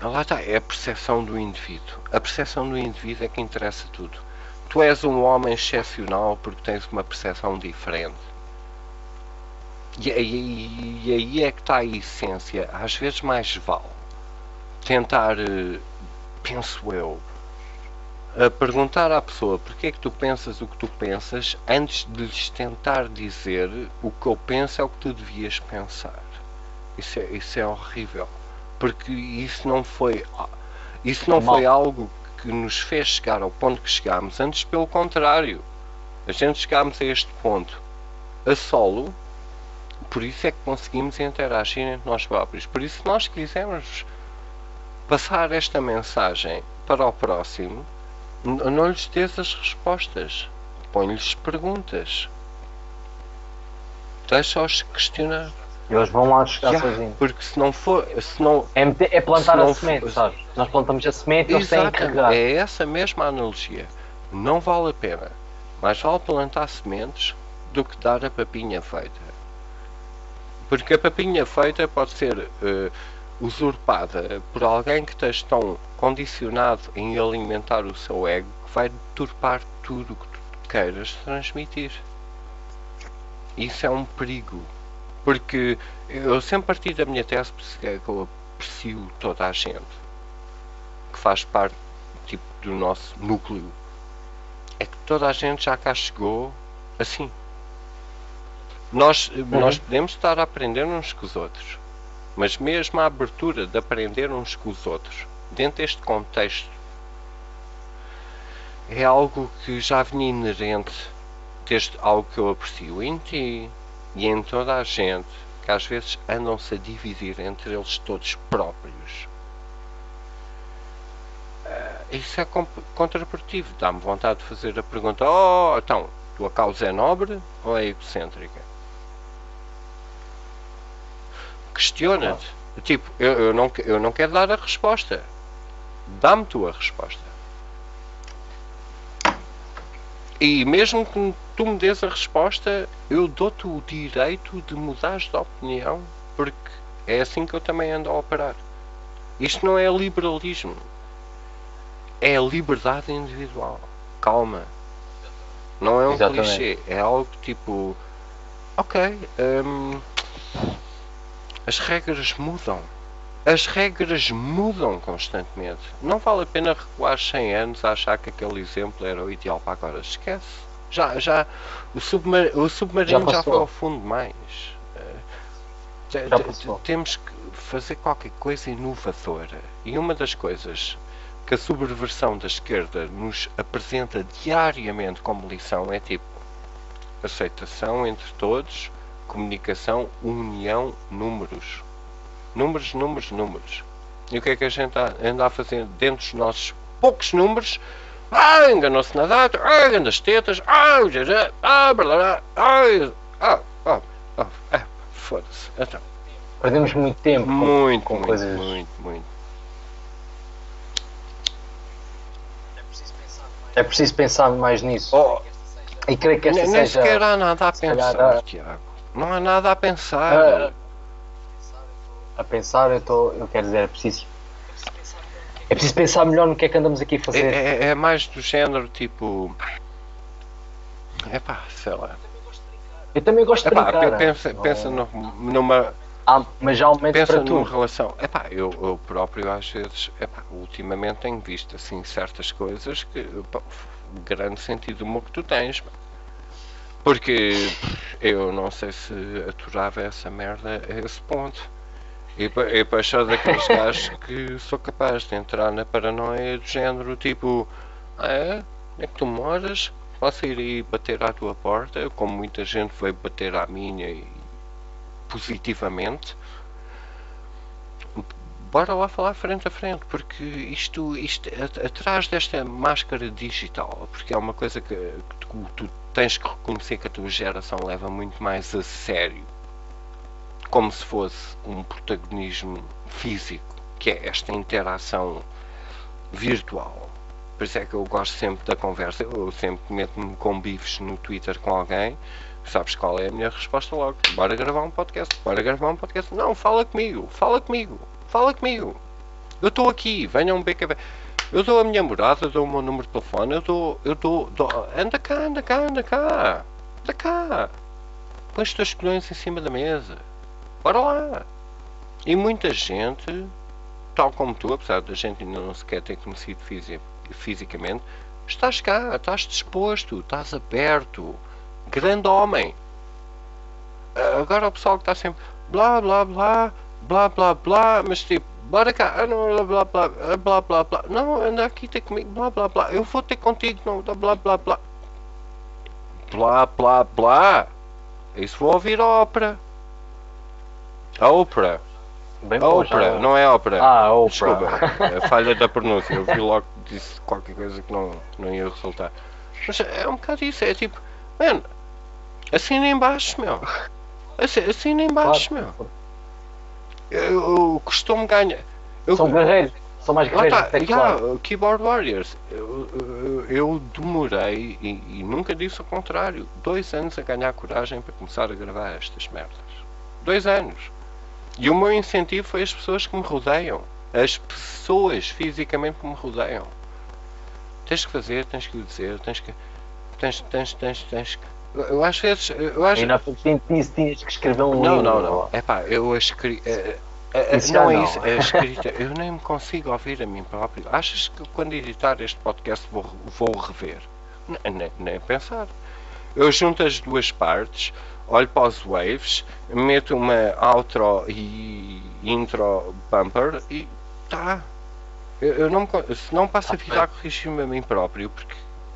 S1: Lá está, é a percepção do indivíduo. A percepção do indivíduo é que interessa tudo. Tu és um homem excepcional porque tens uma percepção diferente. E aí é que está a essência. Às vezes mais vale tentar, penso eu, a perguntar à pessoa porque é que tu pensas o que tu pensas antes de lhes tentar dizer o que eu penso é o que tu devias pensar. Isso é horrível. Porque isso não foi algo que nos fez chegar ao ponto que chegámos. Antes, pelo contrário, a gente chegámos a este ponto a solo. Por isso é que conseguimos interagir entre nós próprios. Por isso, se nós quisermos passar esta mensagem para o próximo, não lhes dês as respostas, põe-lhes perguntas, deixa-os questionar.
S2: Eles vão lá chegar sozinhos.
S1: Porque se não for.
S2: É plantar a semente, sabes? Nós plantamos a semente e eles têm que carregar.
S1: É essa mesma analogia. Não vale a pena. Mais vale plantar sementes do que dar a papinha feita. Porque a papinha feita pode ser usurpada por alguém que esteja tão condicionado em alimentar o seu ego que vai deturpar tudo o que tu queiras transmitir. Isso é um perigo. Porque eu sempre parti da minha tese, por isso é que eu aprecio toda a gente que faz parte tipo, do nosso núcleo. É que toda a gente já cá chegou assim. Nós podemos estar a aprender uns com os outros, mas mesmo a abertura de aprender uns com os outros, dentro deste contexto, é algo que já vinha inerente desde algo que eu aprecio em ti e em toda a gente, que às vezes andam-se a dividir entre eles todos próprios. Isso é contraprodutivo. Dá-me vontade de fazer a pergunta: então, tua causa é nobre ou é egocêntrica? Questiona-te. Tipo, eu não quero dar a resposta. Dá-me tu a resposta. E mesmo que tu me dês a resposta, eu dou-te o direito de mudares de opinião, porque é assim que eu também ando a operar. Isto não é liberalismo. É a liberdade individual. Calma. Não é um clichê. É algo tipo... Ok. As regras mudam. As regras mudam constantemente. Não vale a pena recuar 100 anos a achar que aquele exemplo era o ideal para agora. Esquece. O submarino já foi ao fundo mais. Temos que fazer qualquer coisa inovadora. E uma das coisas que a subversão da esquerda nos apresenta diariamente como lição é tipo aceitação entre todos, comunicação, união, números. Números, números, números. E o que é que a gente anda a fazer dentro dos nossos poucos números? Enganou-se na data, enganou as tetas, foda-se. Então,
S2: Perdemos muito tempo com coisas.
S1: Muito.
S2: É preciso pensar mais nisso. E creio que esta
S1: nem
S2: seja...
S1: sequer há nada a pensar, Tiago. Não há nada a pensar.
S2: A pensar, eu quero dizer, é preciso pensar melhor no que é que andamos aqui a fazer.
S1: É mais do género, tipo... sei lá.
S2: Eu também gosto de brincar.
S1: Pensa numa...
S2: mas já aumento
S1: pensa
S2: para
S1: numa
S2: tudo.
S1: relação. Eu próprio às vezes, ultimamente tenho visto assim certas coisas que, grande sentido do humor que tu tens. Porque eu não sei se aturava essa merda a esse ponto. E depois sou daqueles gajos que sou capaz de entrar na paranoia do género, tipo, onde é que tu moras? Posso ir aí bater à tua porta, como muita gente veio bater à minha e positivamente. Bora lá falar frente a frente, porque isto atrás desta máscara digital, porque é uma coisa que tu tens que reconhecer que a tua geração leva muito mais a sério, como se fosse um protagonismo físico, que é esta interação virtual. Por isso é que eu gosto sempre da conversa. Eu sempre meto-me com bifes no Twitter com alguém. Sabes qual é a minha resposta logo? Bora gravar um podcast. Não, fala comigo. Eu estou aqui, venham ver que eu dou a minha morada, dou o meu número de telefone, eu dou anda cá. Põe os teus colhões em cima da mesa. Bora lá. E muita gente, tal como tu, apesar da gente ainda não sequer ter conhecido fisicamente, estás cá, estás disposto, estás aberto. Grande homem. Agora o pessoal que está sempre blá blá blá, mas tipo, bora cá, não, blá blá, não, anda aqui ter comigo, blá, eu vou ter contigo, não, blá, isso vou ouvir a ópera. A ópera. Não é ópera.
S2: A ópera.
S1: Desculpa, a falha da pronúncia, eu vi logo que disse qualquer coisa que não ia resultar. Mas é um bocado isso, é tipo, mano, assina em baixo, meu. Assina em baixo, meu. Eu costumo ganhar.
S2: São guerreiros. São mais guerreiros.
S1: Keyboard Warriors. Eu demorei, e nunca disse o contrário, 2 anos a ganhar coragem para começar a gravar estas merdas. 2 anos. E o meu incentivo foi as pessoas que me rodeiam. As pessoas fisicamente que me rodeiam. Tens que fazer, tens que dizer, tens que. Eu às vezes.
S2: E na tinhas que escrever um livro.
S1: Não. Eu escrevi. Não é isso, a escrita. Eu nem me consigo ouvir a mim próprio. Achas que quando editar este podcast vou rever? Nem pensar. Eu junto as duas partes, olho para os waves, meto uma outro e intro bumper e tá. Eu não, se não passo a vida a corrigir-me a mim próprio,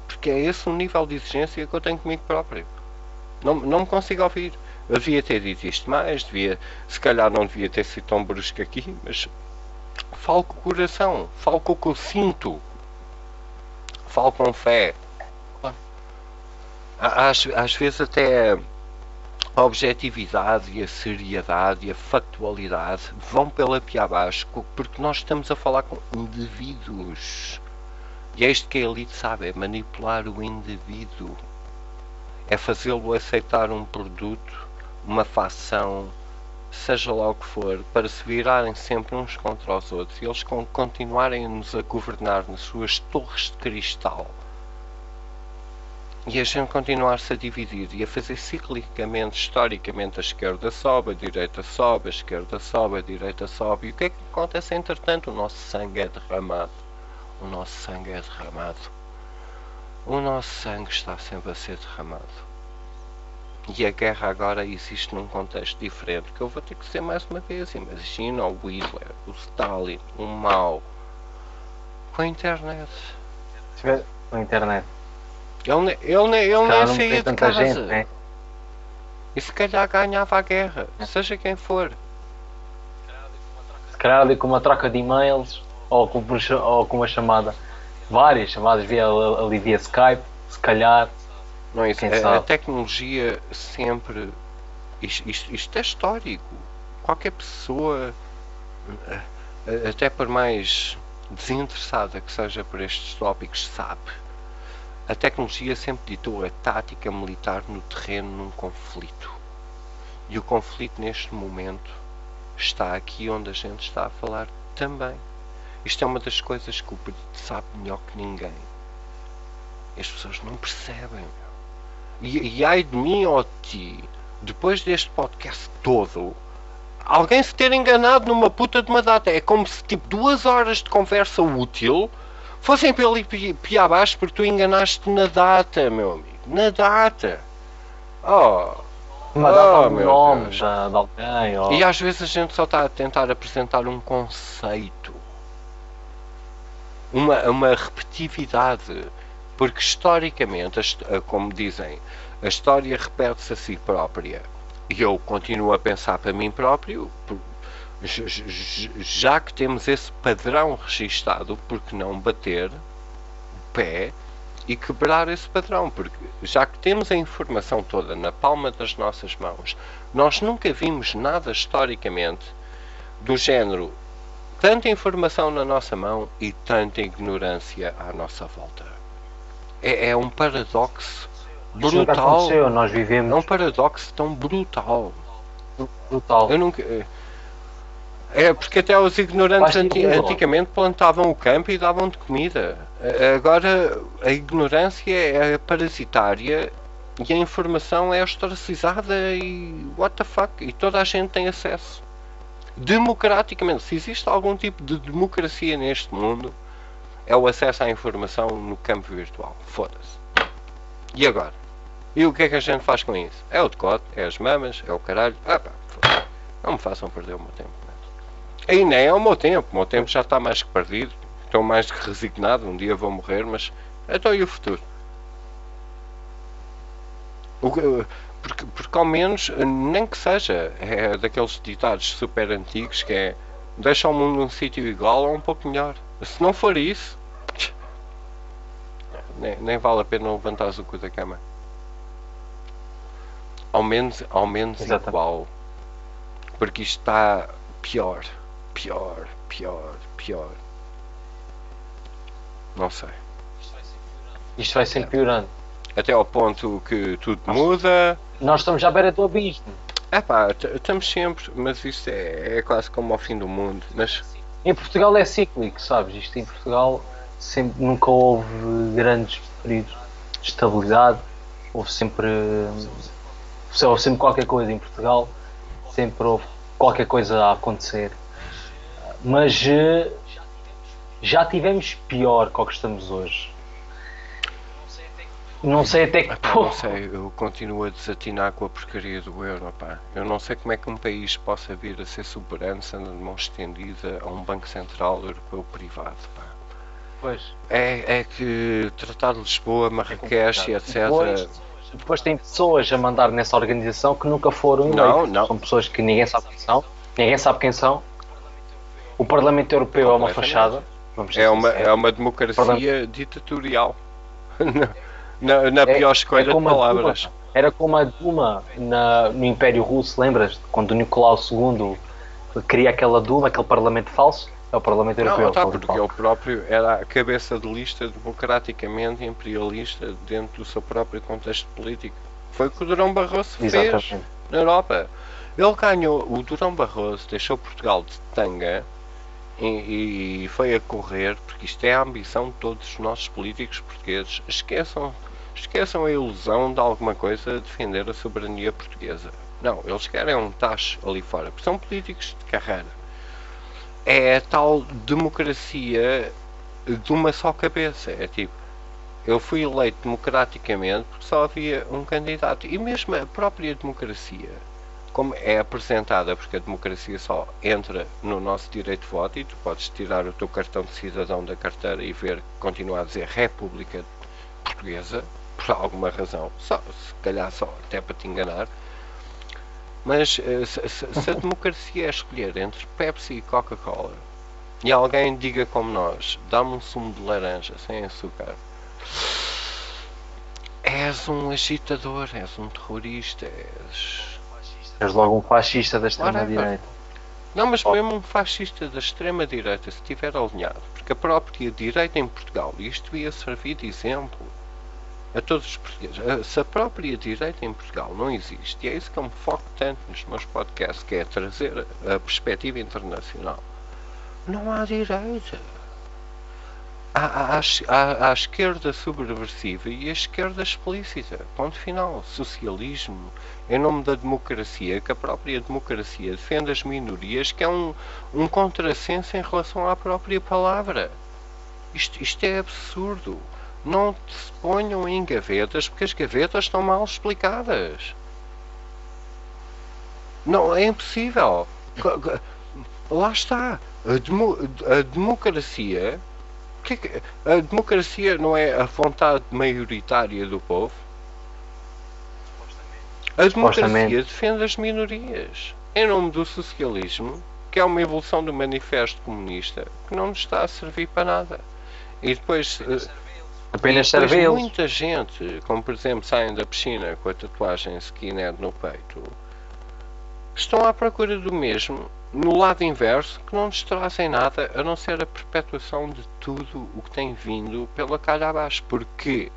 S1: porque é esse o nível de exigência que eu tenho comigo próprio. Não me consigo ouvir. Eu devia ter dito isto mais, se calhar não devia ter sido tão brusco aqui, mas falo com o coração, falo com o que eu sinto, falo com fé. Às vezes até a objetividade e a seriedade e a factualidade vão pela pia abaixo, porque nós estamos a falar com indivíduos. E é isto que a elite sabe, é manipular o indivíduo. É fazê-lo aceitar um produto, uma facção, seja lá o que for, para se virarem sempre uns contra os outros e eles continuarem-nos a governar nas suas torres de cristal. E a gente continuar-se a dividir e a fazer ciclicamente, historicamente, a esquerda sobe, a direita sobe, a esquerda sobe, a direita sobe. E o que é que acontece entretanto? O nosso sangue é derramado. O nosso sangue é derramado. O nosso sangue está sempre a ser derramado. E a guerra agora existe num contexto diferente, que eu vou ter que dizer mais uma vez. Imagina o Hitler, o Stalin, o Mao, Com a internet.
S2: Se tiver com a internet.
S1: Ele nem
S2: Cara, não
S1: saía
S2: tem
S1: de
S2: tanta
S1: casa.
S2: gente, né?
S1: E se calhar ganhava a guerra, seja quem for.
S2: Se calhar ali com uma troca de e-mails ou com uma chamada. Várias chamadas ali via Skype, se calhar.
S1: Não é isso?
S2: Quem
S1: A
S2: sabe?
S1: tecnologia sempre. Isto é histórico. Qualquer pessoa, até por mais desinteressada que seja por estes tópicos, sabe. A tecnologia sempre ditou a tática militar no terreno num conflito. E o conflito neste momento está aqui onde a gente está a falar também. Isto é uma das coisas que o Brito sabe melhor que ninguém. E as pessoas não percebem. E ai de mim ou de ti, depois deste podcast todo, alguém se ter enganado numa puta de uma data. É como se tipo 2 horas de conversa útil fossem para ali piar abaixo porque tu enganaste na data, meu amigo. Na data.
S2: Uma data
S1: meu
S2: nome
S1: Deus.
S2: de alguém. Ou...
S1: E às vezes a gente só está a tentar apresentar um conceito. Uma repetitividade. Porque historicamente, como dizem, a história repete-se a si própria. E eu continuo a pensar para mim próprio, já que temos esse padrão registado, por que não bater o pé e quebrar esse padrão? Porque já que temos a informação toda na palma das nossas mãos, nós nunca vimos nada historicamente do género, tanta informação na nossa mão e tanta ignorância à nossa volta. É um paradoxo
S2: Isso nunca
S1: brutal.
S2: aconteceu, nós
S1: É
S2: vivemos
S1: um paradoxo tão brutal.
S2: brutal.
S1: Eu nunca. É porque até os ignorantes antigamente plantavam o campo e davam de comida. Agora a ignorância é parasitária e a informação é ostracizada e what the fuck? E toda a gente tem acesso. Democraticamente, se existe algum tipo de democracia neste mundo, é o acesso à informação no campo virtual. Foda-se. E agora? E o que é que a gente faz com isso? É o decote, é as mamas, é o caralho. Ah pá, foda-se. Não me façam perder o meu tempo. E nem é o meu tempo. O meu tempo já está mais que perdido. Estou mais que resignado. Um dia vou morrer, mas então e o futuro? Porque ao menos, nem que seja, é daqueles ditados super antigos que é deixa o mundo num sítio igual ou um pouco melhor. Se não for isso, nem vale a pena levantar o cu da cama. Ao menos igual. Porque isto está pior. Não sei.
S2: Isto vai sempre piorando.
S1: Até ao ponto que tudo muda.
S2: Nós estamos à beira do abismo.
S1: Estamos sempre, mas isto é quase como ao fim do mundo. Mas
S2: Em Portugal é cíclico, sabes? Isto em Portugal nunca houve grandes períodos de estabilidade. Houve sempre qualquer coisa em Portugal. Sempre houve qualquer coisa a acontecer. Mas já tivemos pior que o que estamos hoje. Não sei até que
S1: não sei, eu continuo a desatinar com a porcaria do euro, pá. Eu não sei como é que um país possa vir a ser soberano sendo de mão estendida a um Banco Central Europeu privado, pá.
S2: Pois.
S1: É que Tratado de Lisboa, Marrakech e etc.
S2: Depois tem pessoas a mandar nessa organização que nunca foram eleitas.
S1: Não.
S2: São pessoas que ninguém sabe quem são. Ninguém sabe quem são. O Parlamento Europeu é uma fachada.
S1: É uma democracia ditatorial. Na pior escolha de palavras.
S2: Era como a Duma no Império Russo, lembras? Quando o Nicolau II cria aquela Duma, aquele Parlamento falso. É o Parlamento Europeu.
S1: Porque ele próprio era a cabeça de lista democraticamente imperialista dentro do seu próprio contexto político. Foi o que o Durão Barroso fez na Europa. Ele ganhou, o Durão Barroso deixou Portugal de tanga e foi a correr, porque isto é a ambição de todos os nossos políticos portugueses. Esqueçam a ilusão de alguma coisa a defender a soberania portuguesa. Não, eles querem um tacho ali fora, porque são políticos de carreira. É a tal democracia de uma só cabeça. É tipo, eu fui eleito democraticamente porque só havia um candidato. E mesmo a própria democracia como é apresentada, porque a democracia só entra no nosso direito de voto e tu podes tirar o teu cartão de cidadão da carteira e ver que continua a dizer República Portuguesa, por alguma razão, só, se calhar só até para te enganar. Mas se a democracia é escolher entre Pepsi e Coca-Cola e alguém diga como nós, dá-me um sumo de laranja sem açúcar, és um agitador, és um terrorista,
S2: És logo um fascista da extrema-direita.
S1: Não, mas mesmo um fascista da extrema-direita, se estiver alinhado, porque a própria direita em Portugal, e isto ia servir de exemplo a todos os portugueses, se a própria direita em Portugal não existe, e é isso que eu me foco tanto nos meus podcasts, que é trazer a perspectiva internacional, não há direita. Há a esquerda subversiva e a esquerda explícita. Ponto final. Socialismo em nome da democracia, que a própria democracia defende as minorias, que é um contrassenso em relação à própria palavra. Isto é absurdo. Não se ponham em gavetas, porque as gavetas estão mal explicadas. Não, é impossível. Lá está. A democracia... A democracia não é a vontade maioritária do povo? A democracia defende as minorias em nome do socialismo, que é uma evolução do manifesto comunista, que não nos está a servir para nada. E depois
S2: apenas serve eles.
S1: Muita gente, como por exemplo saem da piscina com a tatuagem skinhead no peito, estão à procura do mesmo no lado inverso, que não nos trazem nada a não ser a perpetuação de tudo o que tem vindo pela calha abaixo. Porque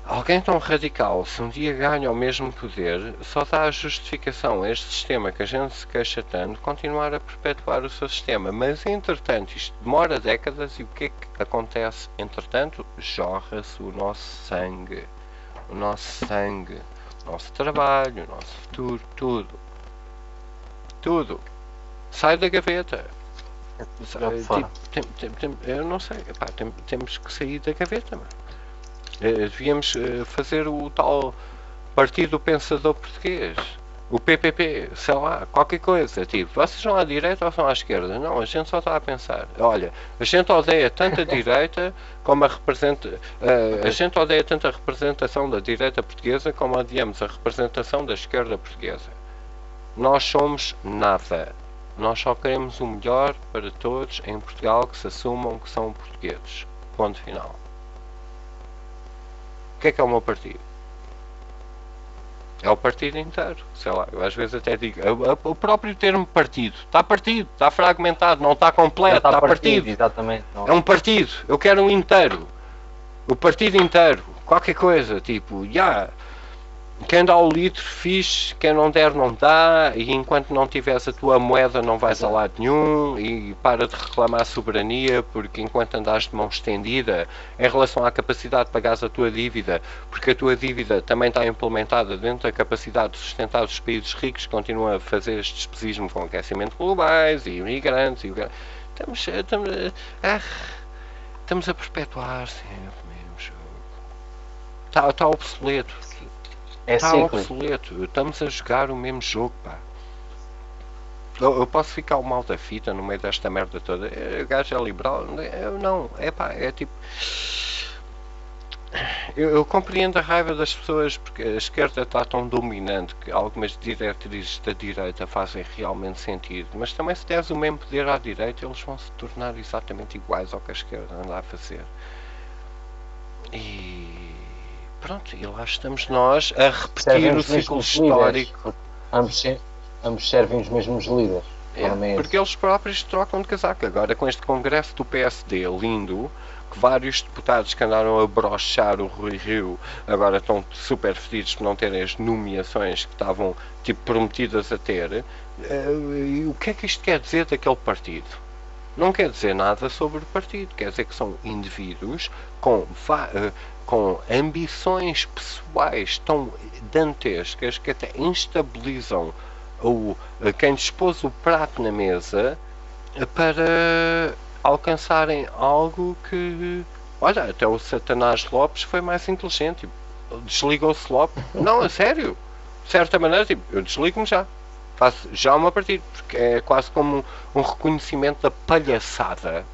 S1: alguém tão radical, se um dia ganha o mesmo poder, só dá a justificação a este sistema que a gente se queixa tanto, continuar a perpetuar o seu sistema. Mas entretanto isto demora décadas, e o que é que acontece? Entretanto jorra-se o nosso sangue, o nosso trabalho, o nosso futuro, tudo sai da gaveta. Eu não sei, temos que sair da gaveta. Devíamos fazer o tal Partido Pensador Português, o PPP, sei lá, qualquer coisa. Tipo, vocês são à direita ou são à esquerda? Não, a gente só está a pensar. Olha, a gente odeia tanto a direita como a gente odeia tanto a representação da direita portuguesa como odiamos a representação da esquerda portuguesa. Nós somos nada. Nós só queremos o melhor para todos em Portugal, que se assumam que são portugueses. Ponto final. O que é o meu partido? É o partido inteiro. Sei lá, eu às vezes até digo, o próprio termo partido. Está fragmentado, não está completo, está partido.
S2: Exatamente, não.
S1: É um partido. Eu quero um inteiro. O partido inteiro. Qualquer coisa, tipo, quem dá o litro, fixe, quem não der, não dá, e enquanto não tiveres a tua moeda não vais a lado nenhum, e para de reclamar soberania, porque enquanto andares de mão estendida em relação à capacidade de pagares a tua dívida, porque a tua dívida também está implementada dentro da capacidade de sustentar os países ricos que continuam a fazer este despesismo com aquecimento globais e imigrantes, estamos a perpetuar sempre o mesmo jogo. Está obsoleto. Está obsoleto, estamos a jogar o mesmo jogo, pá. Eu posso ficar o mal da fita no meio desta merda toda. O gajo é liberal, eu não, é tipo. Eu compreendo a raiva das pessoas porque a esquerda está tão dominante que algumas diretrizes da direita fazem realmente sentido, mas também se deres o mesmo poder à direita, eles vão se tornar exatamente iguais ao que a esquerda anda a fazer. Pronto, e lá estamos nós a repetir o ciclo histórico.
S2: Ambos servem os mesmos líderes.
S1: Porque eles próprios trocam de casaco. Agora com este congresso do PSD lindo, que vários deputados que andaram a brochar o Rui Rio agora estão super fedidos por não terem as nomeações que estavam tipo prometidas a ter. E o que é que isto quer dizer daquele partido? Não quer dizer nada sobre o partido. Quer dizer que são indivíduos com ambições pessoais tão dantescas que até instabilizam quem lhes pôs o prato na mesa para alcançarem algo que... Olha, até o Satanás Lopes foi mais inteligente. Desligou-se logo. Não, a sério. de certa maneira, tipo, eu desligo-me já. Faço já uma partida, porque é quase como um reconhecimento da palhaçada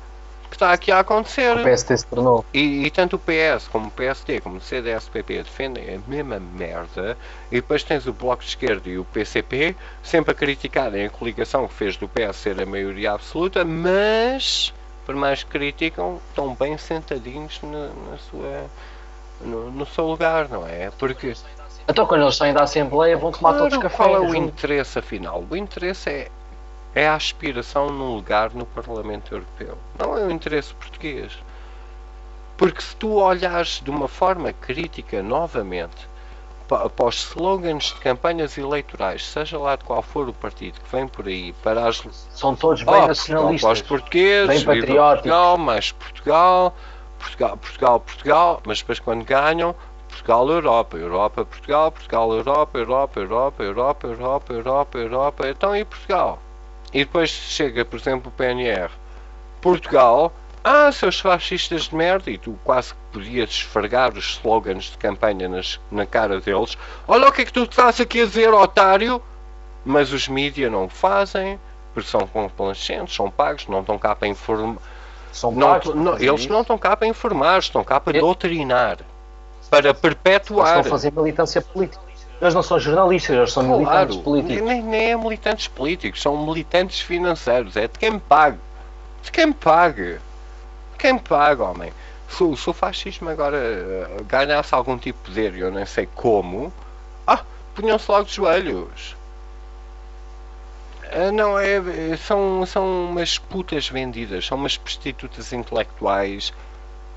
S1: que está aqui a acontecer.
S2: O PSD se tornou.
S1: E tanto o PS como o PSD como o CDS-PP defendem a mesma merda, e depois tens o Bloco de Esquerda e o PCP sempre a criticarem a coligação que fez do PS ser a maioria absoluta, mas por mais que criticam, estão bem sentadinhos no seu lugar, não é? Porque
S2: Então quando eles saem da Assembleia vão tomar todos café.
S1: qual é o
S2: junto.
S1: interesse afinal? O interesse é a aspiração num lugar no Parlamento Europeu. Não é o interesse português. Porque se tu olhares de uma forma crítica novamente para os slogans de campanhas eleitorais, seja lá de qual for o partido que vem por aí, para as...
S2: São todos bem nacionalistas.
S1: Para os portugueses,
S2: bem patrióticos.
S1: Portugal, mais Portugal, Portugal, mas depois quando ganham, Portugal, Europa, Europa, Portugal, Portugal, Europa, Europa, Europa, Europa, Europa, Europa, Europa, então e Portugal? E depois chega, por exemplo, o PNR. Portugal, seus fascistas de merda, e tu quase que podias esfregar os slogans de campanha na cara deles. Olha o que é que tu estás aqui a dizer, otário! Mas os mídias não o fazem, porque são complacentes, são pagos, não estão cá para informar. Eles não estão cá para informar, estão cá para doutrinar, para perpetuar.
S2: Eles estão a fazer militância política. Eles não são jornalistas, eles são militantes políticos.
S1: Nem é militantes políticos, são militantes financeiros. É de quem paga. De quem paga. De quem paga, homem. Se o fascismo agora ganhasse algum tipo de poder, eu nem sei como, punham-se logo de joelhos. Não é. São umas putas vendidas, são umas prostitutas intelectuais.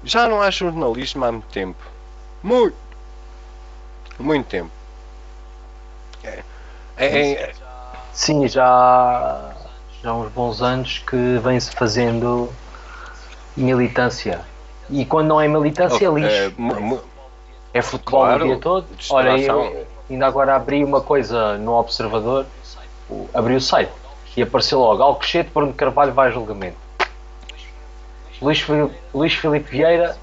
S1: Já não há jornalismo há muito tempo. Muito tempo.
S2: Sim, já há uns bons anos que vem-se fazendo militância. E quando não é militância, é lixo. É futebol o dia todo. Olha, eu ainda agora abri uma coisa no Observador, abri o site e apareceu logo: Alcochete, Bruno Carvalho vai a julgamento. Luís Filipe Vieira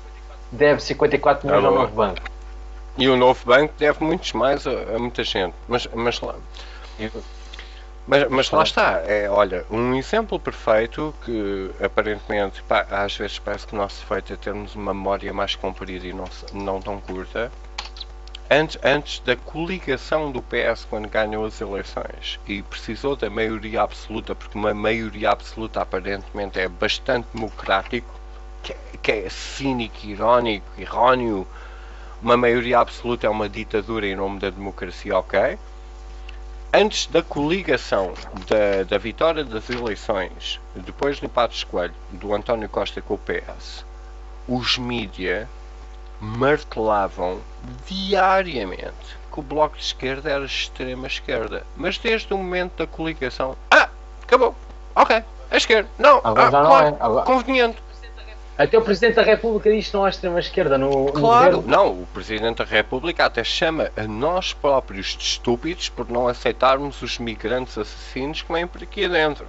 S2: deve 54 milhões ao Novo Banco.
S1: E o Novo Banco deve muitos mais a muita gente. Mas lá está. Olha, um exemplo perfeito que aparentemente às vezes parece que o nosso defeito é termos uma memória mais comprida e não tão curta. Antes da coligação do PS quando ganhou as eleições e precisou da maioria absoluta, porque uma maioria absoluta aparentemente é bastante democrático, que é cínico, irónico, erróneo. Uma maioria absoluta é uma ditadura em nome da democracia, ok? Antes da coligação da vitória das eleições, depois do Passos Coelho, do António Costa com o PS, os mídia martelavam diariamente que o Bloco de Esquerda era extrema esquerda. Mas desde o momento da coligação, acabou, ok, é esquerda. Não,
S2: agora já
S1: claro,
S2: não é.
S1: conveniente.
S2: Até o Presidente da República diz que não há extrema-esquerda no governo.
S1: Não, o Presidente da República até chama a nós próprios de estúpidos por não aceitarmos os migrantes assassinos que vêm por aqui adentro.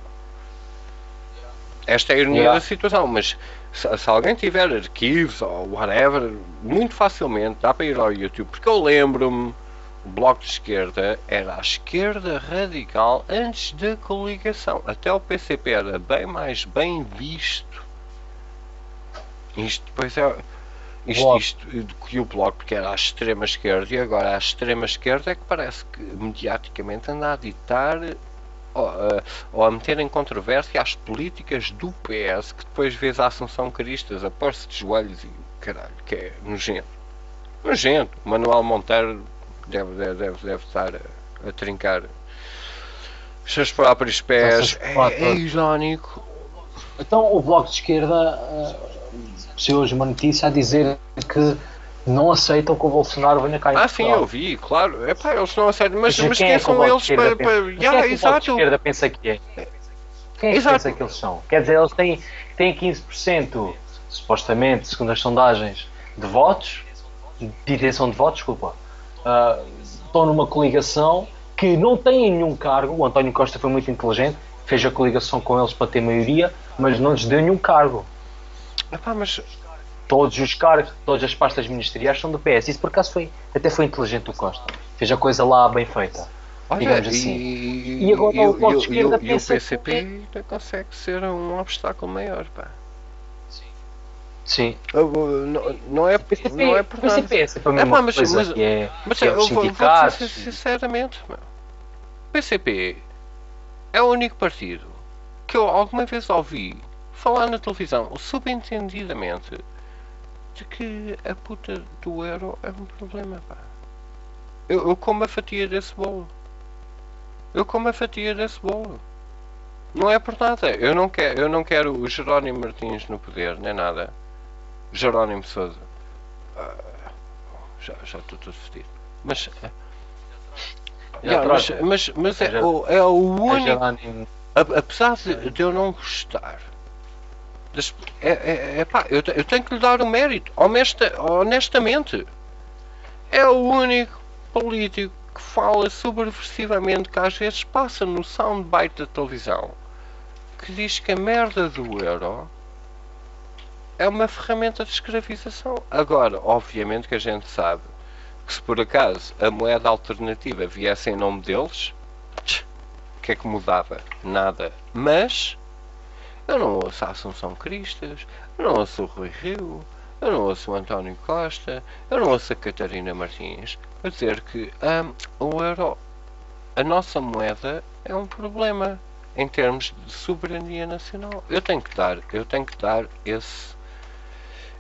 S1: Esta é a ironia da situação, mas se alguém tiver arquivos ou whatever, muito facilmente dá para ir ao YouTube, porque eu lembro-me, o Bloco de Esquerda era a esquerda radical antes da coligação. Até o PCP era bem mais bem visto. Isto depois é isto que o Bloco, porque era a extrema esquerda, e agora a extrema esquerda é que parece que mediaticamente anda a ditar ou a meter em controvérsia as políticas do PS, que depois vês a Assunção Caristas a pôr-se de joelhos e caralho, que é nojento. O Manuel Monteiro deve estar a trincar os seus próprios pés. É irónico.
S2: Então o Bloco de Esquerda se hoje uma notícia a dizer que não aceitam que o Bolsonaro venha cá em Portugal.
S1: Sim, eu vi, claro. Eles não aceitam, mas quem
S2: são
S1: eles para...
S2: Quem é que o Bloco de Esquerda pensa que é? Quem é que pensa que eles são? Quer dizer, eles têm 15%, supostamente, segundo as sondagens, de votos, de intenção de votos, desculpa. Estão numa coligação que não têm nenhum cargo. O António Costa foi muito inteligente, fez a coligação com eles para ter maioria, mas não lhes deu nenhum cargo.
S1: Mas
S2: todos os cargos, todas as pastas ministeriais são do PS. Isso por acaso até foi inteligente o Costa. Fez a coisa lá bem feita,
S1: Olha,
S2: digamos assim. E agora o Bloco de Esquerda
S1: o
S2: pensa
S1: PCP ainda consegue ser um obstáculo maior, pá.
S2: Sim.
S1: Não é
S2: O PCP,
S1: por
S2: o PCP é sempre a mesma coisa, que é os
S1: vou
S2: sindicatos.
S1: dizer sinceramente, meu. O PCP é o único partido que eu alguma vez ouvi falar na televisão, subentendidamente, de que a puta do euro é um problema, pá. Eu como a fatia desse bolo. Não é por nada. Eu não quero o Jerónimo Martins no poder, nem nada. Jerónimo Sousa. Já estou tudo fedido. Mas é o único. Apesar de eu não gostar. Pá, eu tenho que lhe dar o mérito. Honestamente. É o único político que fala subversivamente, que às vezes passa no soundbite da televisão, que diz que a merda do euro é uma ferramenta de escravização. Agora, obviamente que a gente sabe que se por acaso a moeda alternativa viesse em nome deles, o que é que mudava? Nada. Mas eu não ouço a Assunção Cristas, eu não ouço o Rui Rio, eu não ouço o António Costa, eu não ouço a Catarina Martins a dizer que o euro, a nossa moeda, é um problema em termos de soberania nacional. Eu tenho que dar esse.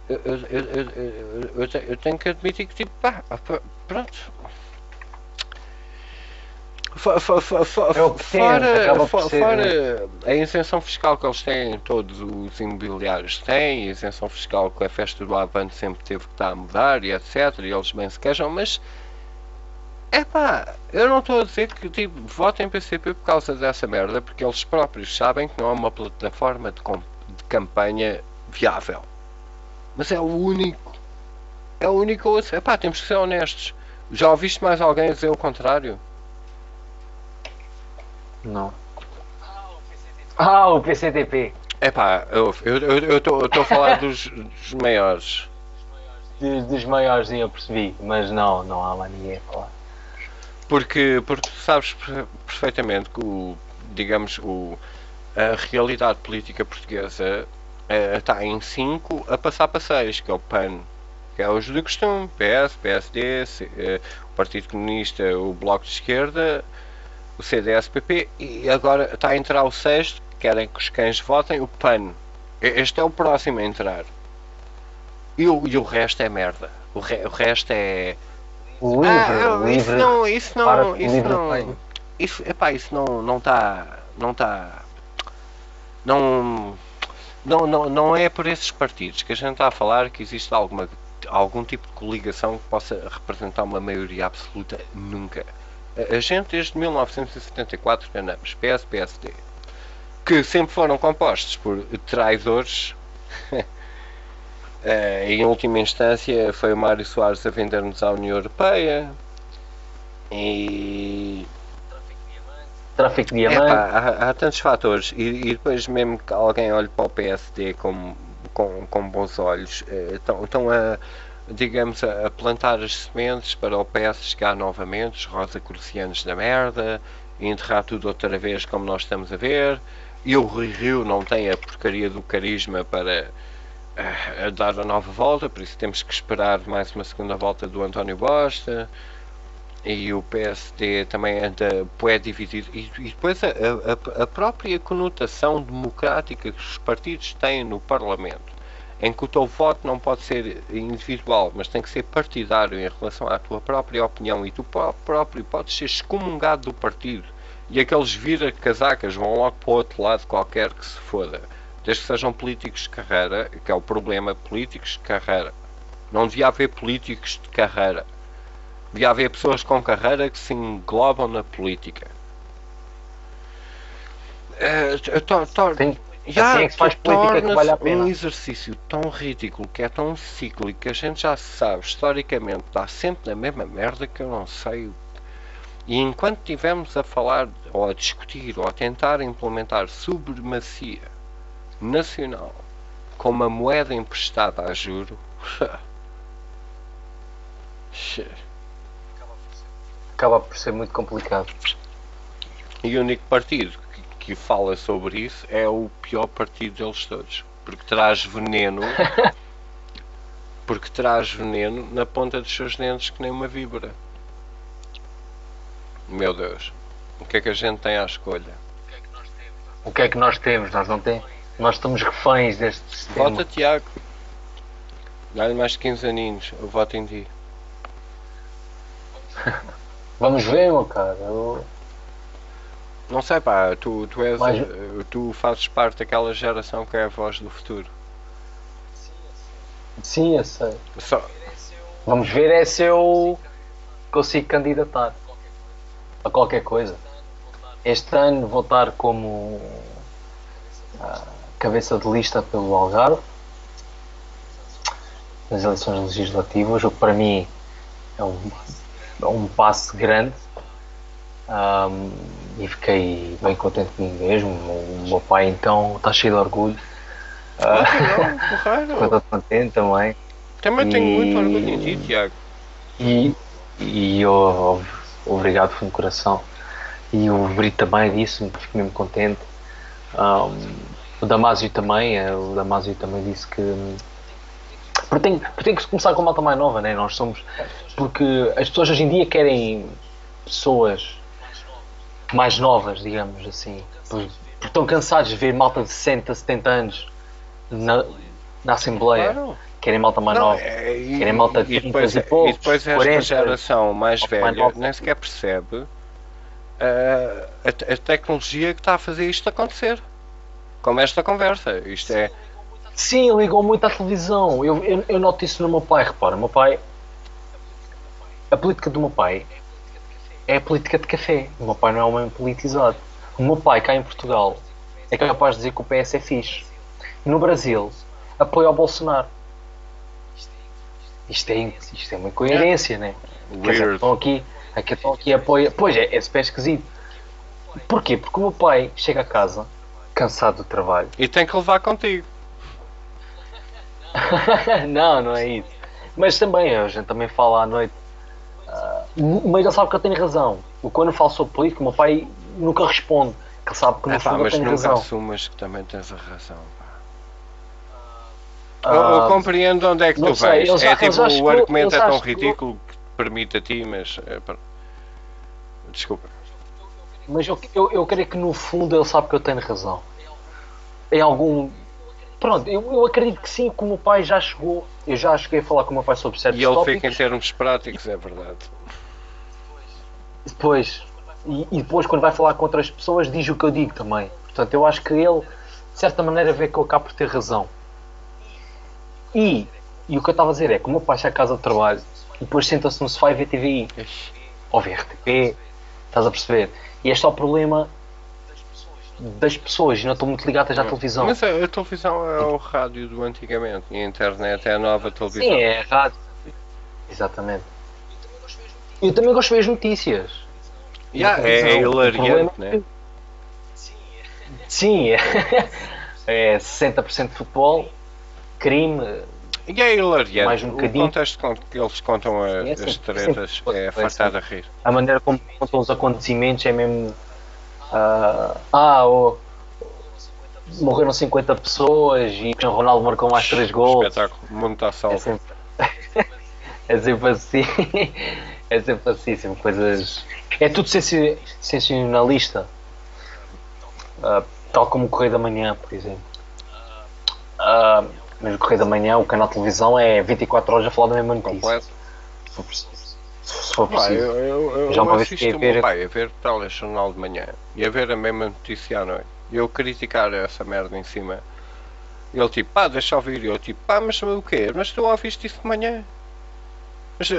S1: Eu tenho que admitir que, tipo, pá, pronto. Fora a isenção fiscal que eles têm, todos os imobiliários têm, a isenção fiscal que a festa do Avante sempre teve que estar a mudar e etc. E eles bem se queixam, mas é pá, eu não estou a dizer que tipo, votem PCP por causa dessa merda, porque eles próprios sabem que não é uma plataforma de campanha viável. Mas é o único. É o único. É pá, temos que ser honestos. Já ouviste mais alguém dizer o contrário?
S2: Não. O PCTP.
S1: É pá, eu estou a falar dos maiores.
S2: Dos maiores, eu percebi, mas não há lá ninguém a falar.
S1: Porque tu sabes perfeitamente que a realidade política portuguesa está em 5 a passar para 6, que é o PAN, que é os de costume, PS, PSD, o Partido Comunista, o Bloco de Esquerda, o CDS-PP, e agora está a entrar o sexto, querem que os cães votem, o PAN. Este é o próximo a entrar. E o resto é merda. O resto é... Isso não é por esses partidos que a gente está a falar que existe algum tipo de coligação que possa representar uma maioria absoluta. Nunca. A gente desde 1974 que andamos, PS, PSD, que sempre foram compostos por traidores. Em última instância foi o Mário Soares a vender-nos à União Europeia e
S2: tráfico de diamantes.
S1: Há tantos fatores e depois mesmo que alguém olhe para o PSD com bons olhos, estão a plantar as sementes para o PS chegar novamente, os rosa-crucianos da merda, e enterrar tudo outra vez como nós estamos a ver, e o Rui Rio não tem a porcaria do carisma para dar a nova volta, por isso temos que esperar mais uma segunda volta do António Bosta, e o PSD também anda dividido, e depois a própria conotação democrática que os partidos têm no Parlamento, em que o teu voto não pode ser individual, mas tem que ser partidário em relação à tua própria opinião, e tu próprio podes ser excomungado do partido, e aqueles vira-casacas vão logo para o outro lado qualquer que se foda. Desde que sejam políticos de carreira, que é o problema, políticos de carreira. Não devia haver políticos de carreira. Devia haver pessoas com carreira que se englobam na política. Torna-se um exercício tão ridículo, que é tão cíclico, que a gente já sabe, historicamente, dá sempre na mesma merda que eu não sei. E enquanto estivermos a falar, ou a discutir, ou a tentar implementar supremacia nacional com uma moeda emprestada a juro.
S2: Acaba por ser muito complicado.
S1: E o único partido que fala sobre isso é o pior partido deles todos. Porque traz veneno. Porque traz veneno na ponta dos seus dentes que nem uma víbora. Meu Deus. O que é que a gente tem à escolha?
S2: O que é que nós temos? Nós não temos. Nós estamos reféns deste sistema.
S1: Vota Tiago. Dá-lhe mais de 15 aninhos. Eu voto em ti.
S2: Vamos ver, meu cara.
S1: Não sei, pá. Tu és
S2: Mas-
S1: tu fazes parte daquela geração que é a voz do futuro.
S2: Sim, eu sei.
S1: Só,
S2: Vamos ver é se eu consigo candidatar a qualquer coisa. Este ano vou estar como cabeça de lista pelo Algarve nas eleições legislativas, o que para mim é um passo grande. E fiquei bem contente comigo mesmo. O meu pai então está cheio de orgulho.
S1: porreiro.
S2: Estou contente também.
S1: Também tenho muito orgulho em ti, Tiago.
S2: E eu, obrigado, fundo do coração. E o Brito também disse-me, fico mesmo contente. O Damásio também disse que. Porque tem que começar com uma malta mais nova, né? Nós somos. Porque as pessoas hoje em dia querem pessoas mais novas, digamos assim. Porque estão cansados de ver malta de 60, 70 anos na Assembleia.
S1: Claro.
S2: Querem malta mais nova. Querem malta de 30 e poucos,
S1: e depois esta
S2: 40,
S1: geração mais velha
S2: nova.
S1: nem sequer percebe a tecnologia que está a fazer isto acontecer. Como esta conversa. Isto é.
S2: Sim, ligam muito à televisão. Eu noto isso no meu pai, repara. O meu pai. A política do meu pai é a política de café. O meu pai não é um homem politizado. O meu pai, cá em Portugal, é capaz de dizer que o PS é fixe. No Brasil, apoia o Bolsonaro. Isto é uma incoerência, né? Quer dizer, estão aqui a apoiar. Pois é super esquisito. Porquê? Porque o meu pai chega a casa, cansado do trabalho.
S1: E tem que levar contigo.
S2: Não é isso. Mas também, a gente também fala à noite. Mas ele sabe que eu tenho razão. Quando eu falo sobre política, o meu pai nunca responde. Que ele sabe que no fundo eu
S1: mas
S2: tenho
S1: nunca
S2: razão.
S1: assumas que também tens a razão. Eu compreendo onde é que
S2: não
S1: tu
S2: sei,
S1: vais.
S2: eles
S1: É
S2: já-
S1: tipo,
S2: eles já
S1: o
S2: chegou-
S1: argumento é
S2: eles já
S1: tão
S2: chegou-
S1: ridículo que te permite a ti, mas. Desculpa.
S2: Mas eu creio que no fundo ele sabe que eu tenho razão. Em algum. Pronto, eu acredito que sim, que o meu pai já chegou. Eu já cheguei a falar com o meu pai sobre certos
S1: E ele
S2: tópicos.
S1: fica em termos práticos, é verdade.
S2: Depois, e depois quando vai falar com outras pessoas diz o que eu digo também. Portanto, eu acho que ele, de certa maneira, vê que eu acabo por ter razão. E o que eu estava a dizer é que o meu pai chega a casa de trabalho e depois senta-se no sofá e vê TVI. Ou vê RTP, estás a perceber? E este é o problema das pessoas e não estão muito ligadas à televisão.
S1: Mas a televisão é o rádio do antigamente e a internet é a nova televisão.
S2: Sim, é rádio. Exatamente. Eu também gosto de ver as notícias.
S1: É hilariante, né?
S2: Sim, é 60% de futebol, crime.
S1: E é hilariante.
S2: Mais um
S1: O
S2: bocadinho.
S1: contexto que eles contam as tretas é fartar a rir.
S2: A maneira como contam os acontecimentos é mesmo. Morreram 50 pessoas e o Ronaldo marcou mais 3 gols.
S1: Espetáculo, mundo está salvo.
S2: É sempre assim. É sempre assim, sempre coisas. É tudo sensacionalista. Tal como o Correio da Manhã, por exemplo. Mas o Correio da Manhã, o canal de televisão, é 24 horas a falar da mesma notícia.
S1: Completo.
S2: Se for
S1: Pá,
S2: preciso.
S1: eu
S2: Já uma vez
S1: assisto
S2: que
S1: o
S2: ver-
S1: meu pai a ver telejornal de manhã e a ver a mesma notícia à noite. E eu criticar essa merda em cima. E ele tipo, pá, deixa ouvir. E eu tipo, pá, mas o quê? Mas tu ouviste isso de manhã? Mas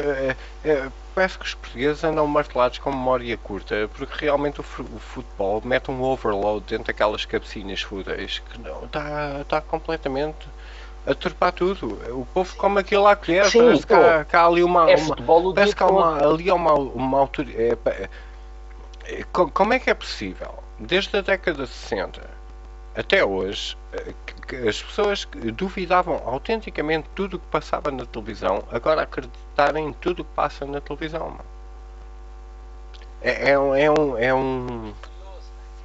S1: parece que os portugueses andam martelados com memória curta, porque realmente o futebol mete um overload dentro daquelas cabecinhas fúteis que não está completamente a turpar tudo. O povo come aquilo à colher,
S2: Sim,
S1: parece que há ali
S2: futebol o
S1: parece
S2: dia
S1: que há
S2: todo.
S1: ali uma altura. Como é que é possível? Desde a década de 60 até hoje, que as pessoas que duvidavam autenticamente tudo o que passava na televisão, agora acreditarem em tudo o que passa na televisão. Mano.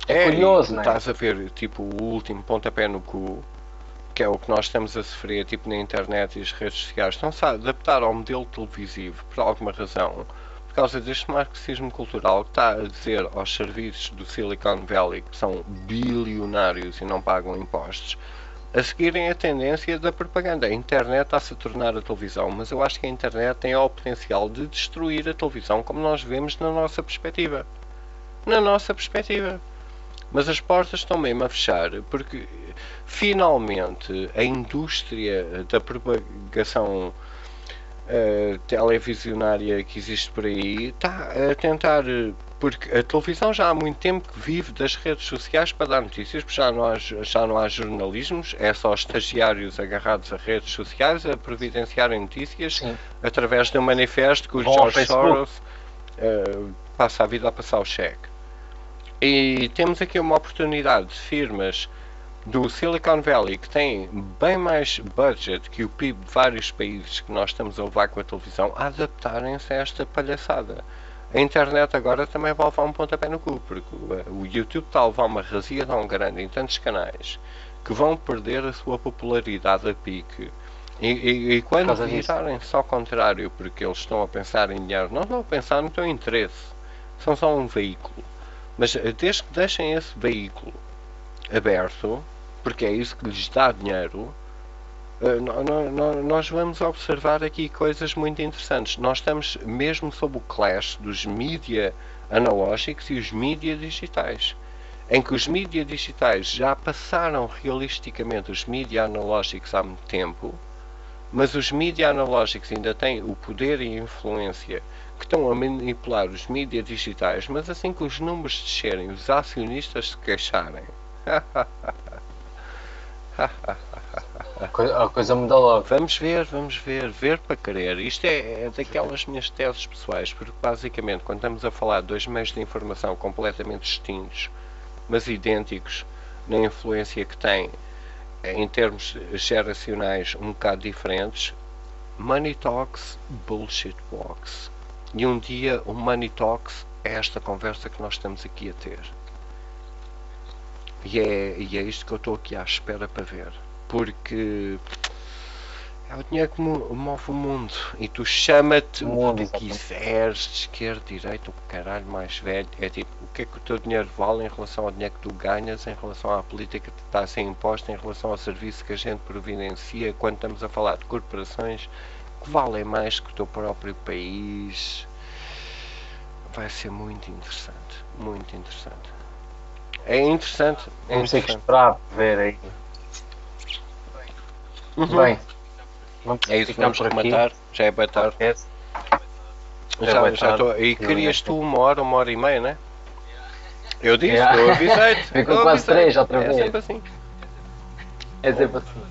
S2: É curioso, não é?
S1: Estás a ver, tipo, o último pontapé no cu, que é o que nós estamos a sofrer, tipo, na internet e as redes sociais, estão-se a adaptar ao modelo televisivo, por alguma razão, por causa deste marxismo cultural que está a dizer aos serviços do Silicon Valley, que são bilionários e não pagam impostos, a seguirem a tendência da propaganda. A internet está-se a tornar a televisão, mas eu acho que a internet tem o potencial de destruir a televisão como nós vemos na nossa perspectiva. Na nossa perspectiva. Mas as portas estão mesmo a fechar, porque finalmente a indústria da propagação televisionária que existe por aí está a tentar, porque a televisão já há muito tempo que vive das redes sociais para dar notícias, porque já não há jornalismos, é só estagiários agarrados a redes sociais a providenciarem notícias. Sim. Através de um manifesto que o George Soros passa a vida a passar o cheque. E temos aqui uma oportunidade de firmas do Silicon Valley que têm bem mais budget que o PIB de vários países que nós estamos a levar com a televisão a adaptarem-se a esta palhaçada. A internet agora também vai levar um pontapé no cu, porque o YouTube está a levar uma razia tão grande em tantos canais que vão perder a sua popularidade a pique. E quando virarem-se ao contrário, porque eles estão a pensar em dinheiro, não estão a pensar no teu interesse, são só um veículo. Mas desde que deixem esse veículo aberto, porque é isso que lhes dá dinheiro, nós vamos observar aqui coisas muito interessantes. Nós estamos mesmo sob o clash dos mídia analógicos e os mídia digitais, em que os mídia digitais já passaram realisticamente os mídia analógicos há muito tempo, mas os mídia analógicos ainda têm o poder e a influência que estão a manipular os mídias digitais, mas assim que os números descerem, os acionistas se queixarem.
S2: A coisa muda logo.
S1: Vamos ver para querer. Isto é daquelas minhas teses pessoais, porque basicamente quando estamos a falar de dois meios de informação completamente distintos, mas idênticos na influência que têm, em termos geracionais um bocado diferentes, Money Talks, Bullshit Walks. E um dia o Money Talks é esta conversa que nós estamos aqui a ter. E é isto que eu estou aqui à espera para ver. Porque é o dinheiro que move o mundo. E tu chama-te o que tu quiseres, de esquerda, direita, o caralho mais velho. É tipo, o que é que o teu dinheiro vale em relação ao dinheiro que tu ganhas, em relação à política que está a ser imposta, em relação ao serviço que a gente providencia, quando estamos a falar de corporações que valem mais que o teu próprio país. Vai ser muito interessante. Muito interessante. É interessante.
S2: Vamos ter que esperar ver aí. Bem,
S1: é isso, vamos rematar. Já é boa tarde. Já estou. E querias tu uma hora e meia, né? Eu disse, eu avisei-te.
S2: Ficou quase 3 outra vez.
S1: É sempre assim.
S2: É sempre assim.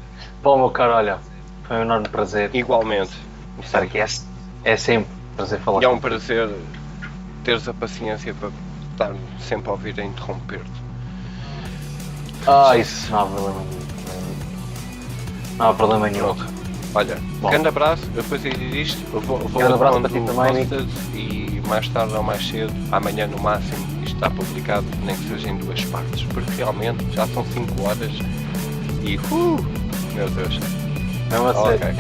S2: Bom, meu caro, olha, foi um enorme prazer.
S1: Igualmente.
S2: Estar aqui é sempre um prazer falar.
S1: E é um prazer teres a paciência para estar sempre a ouvir a interromper-te.
S2: Isso não há problema nenhum. Não há problema nenhum.
S1: Olha, grande abraço, depois de isto, eu vou
S2: abraço para ti também.
S1: E mais tarde ou mais cedo, amanhã no máximo, isto está publicado, nem que seja em 2 partes, porque realmente já são 5 horas e meu Deus.
S2: Não sei.
S1: Okay.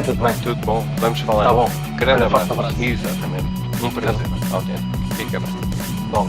S2: Tudo bem.
S1: Tudo bom, vamos falar.
S2: Tá bom.
S1: Grande abraço. Exatamente. Um prazer. Autêntico. Fica bem.
S2: Bom.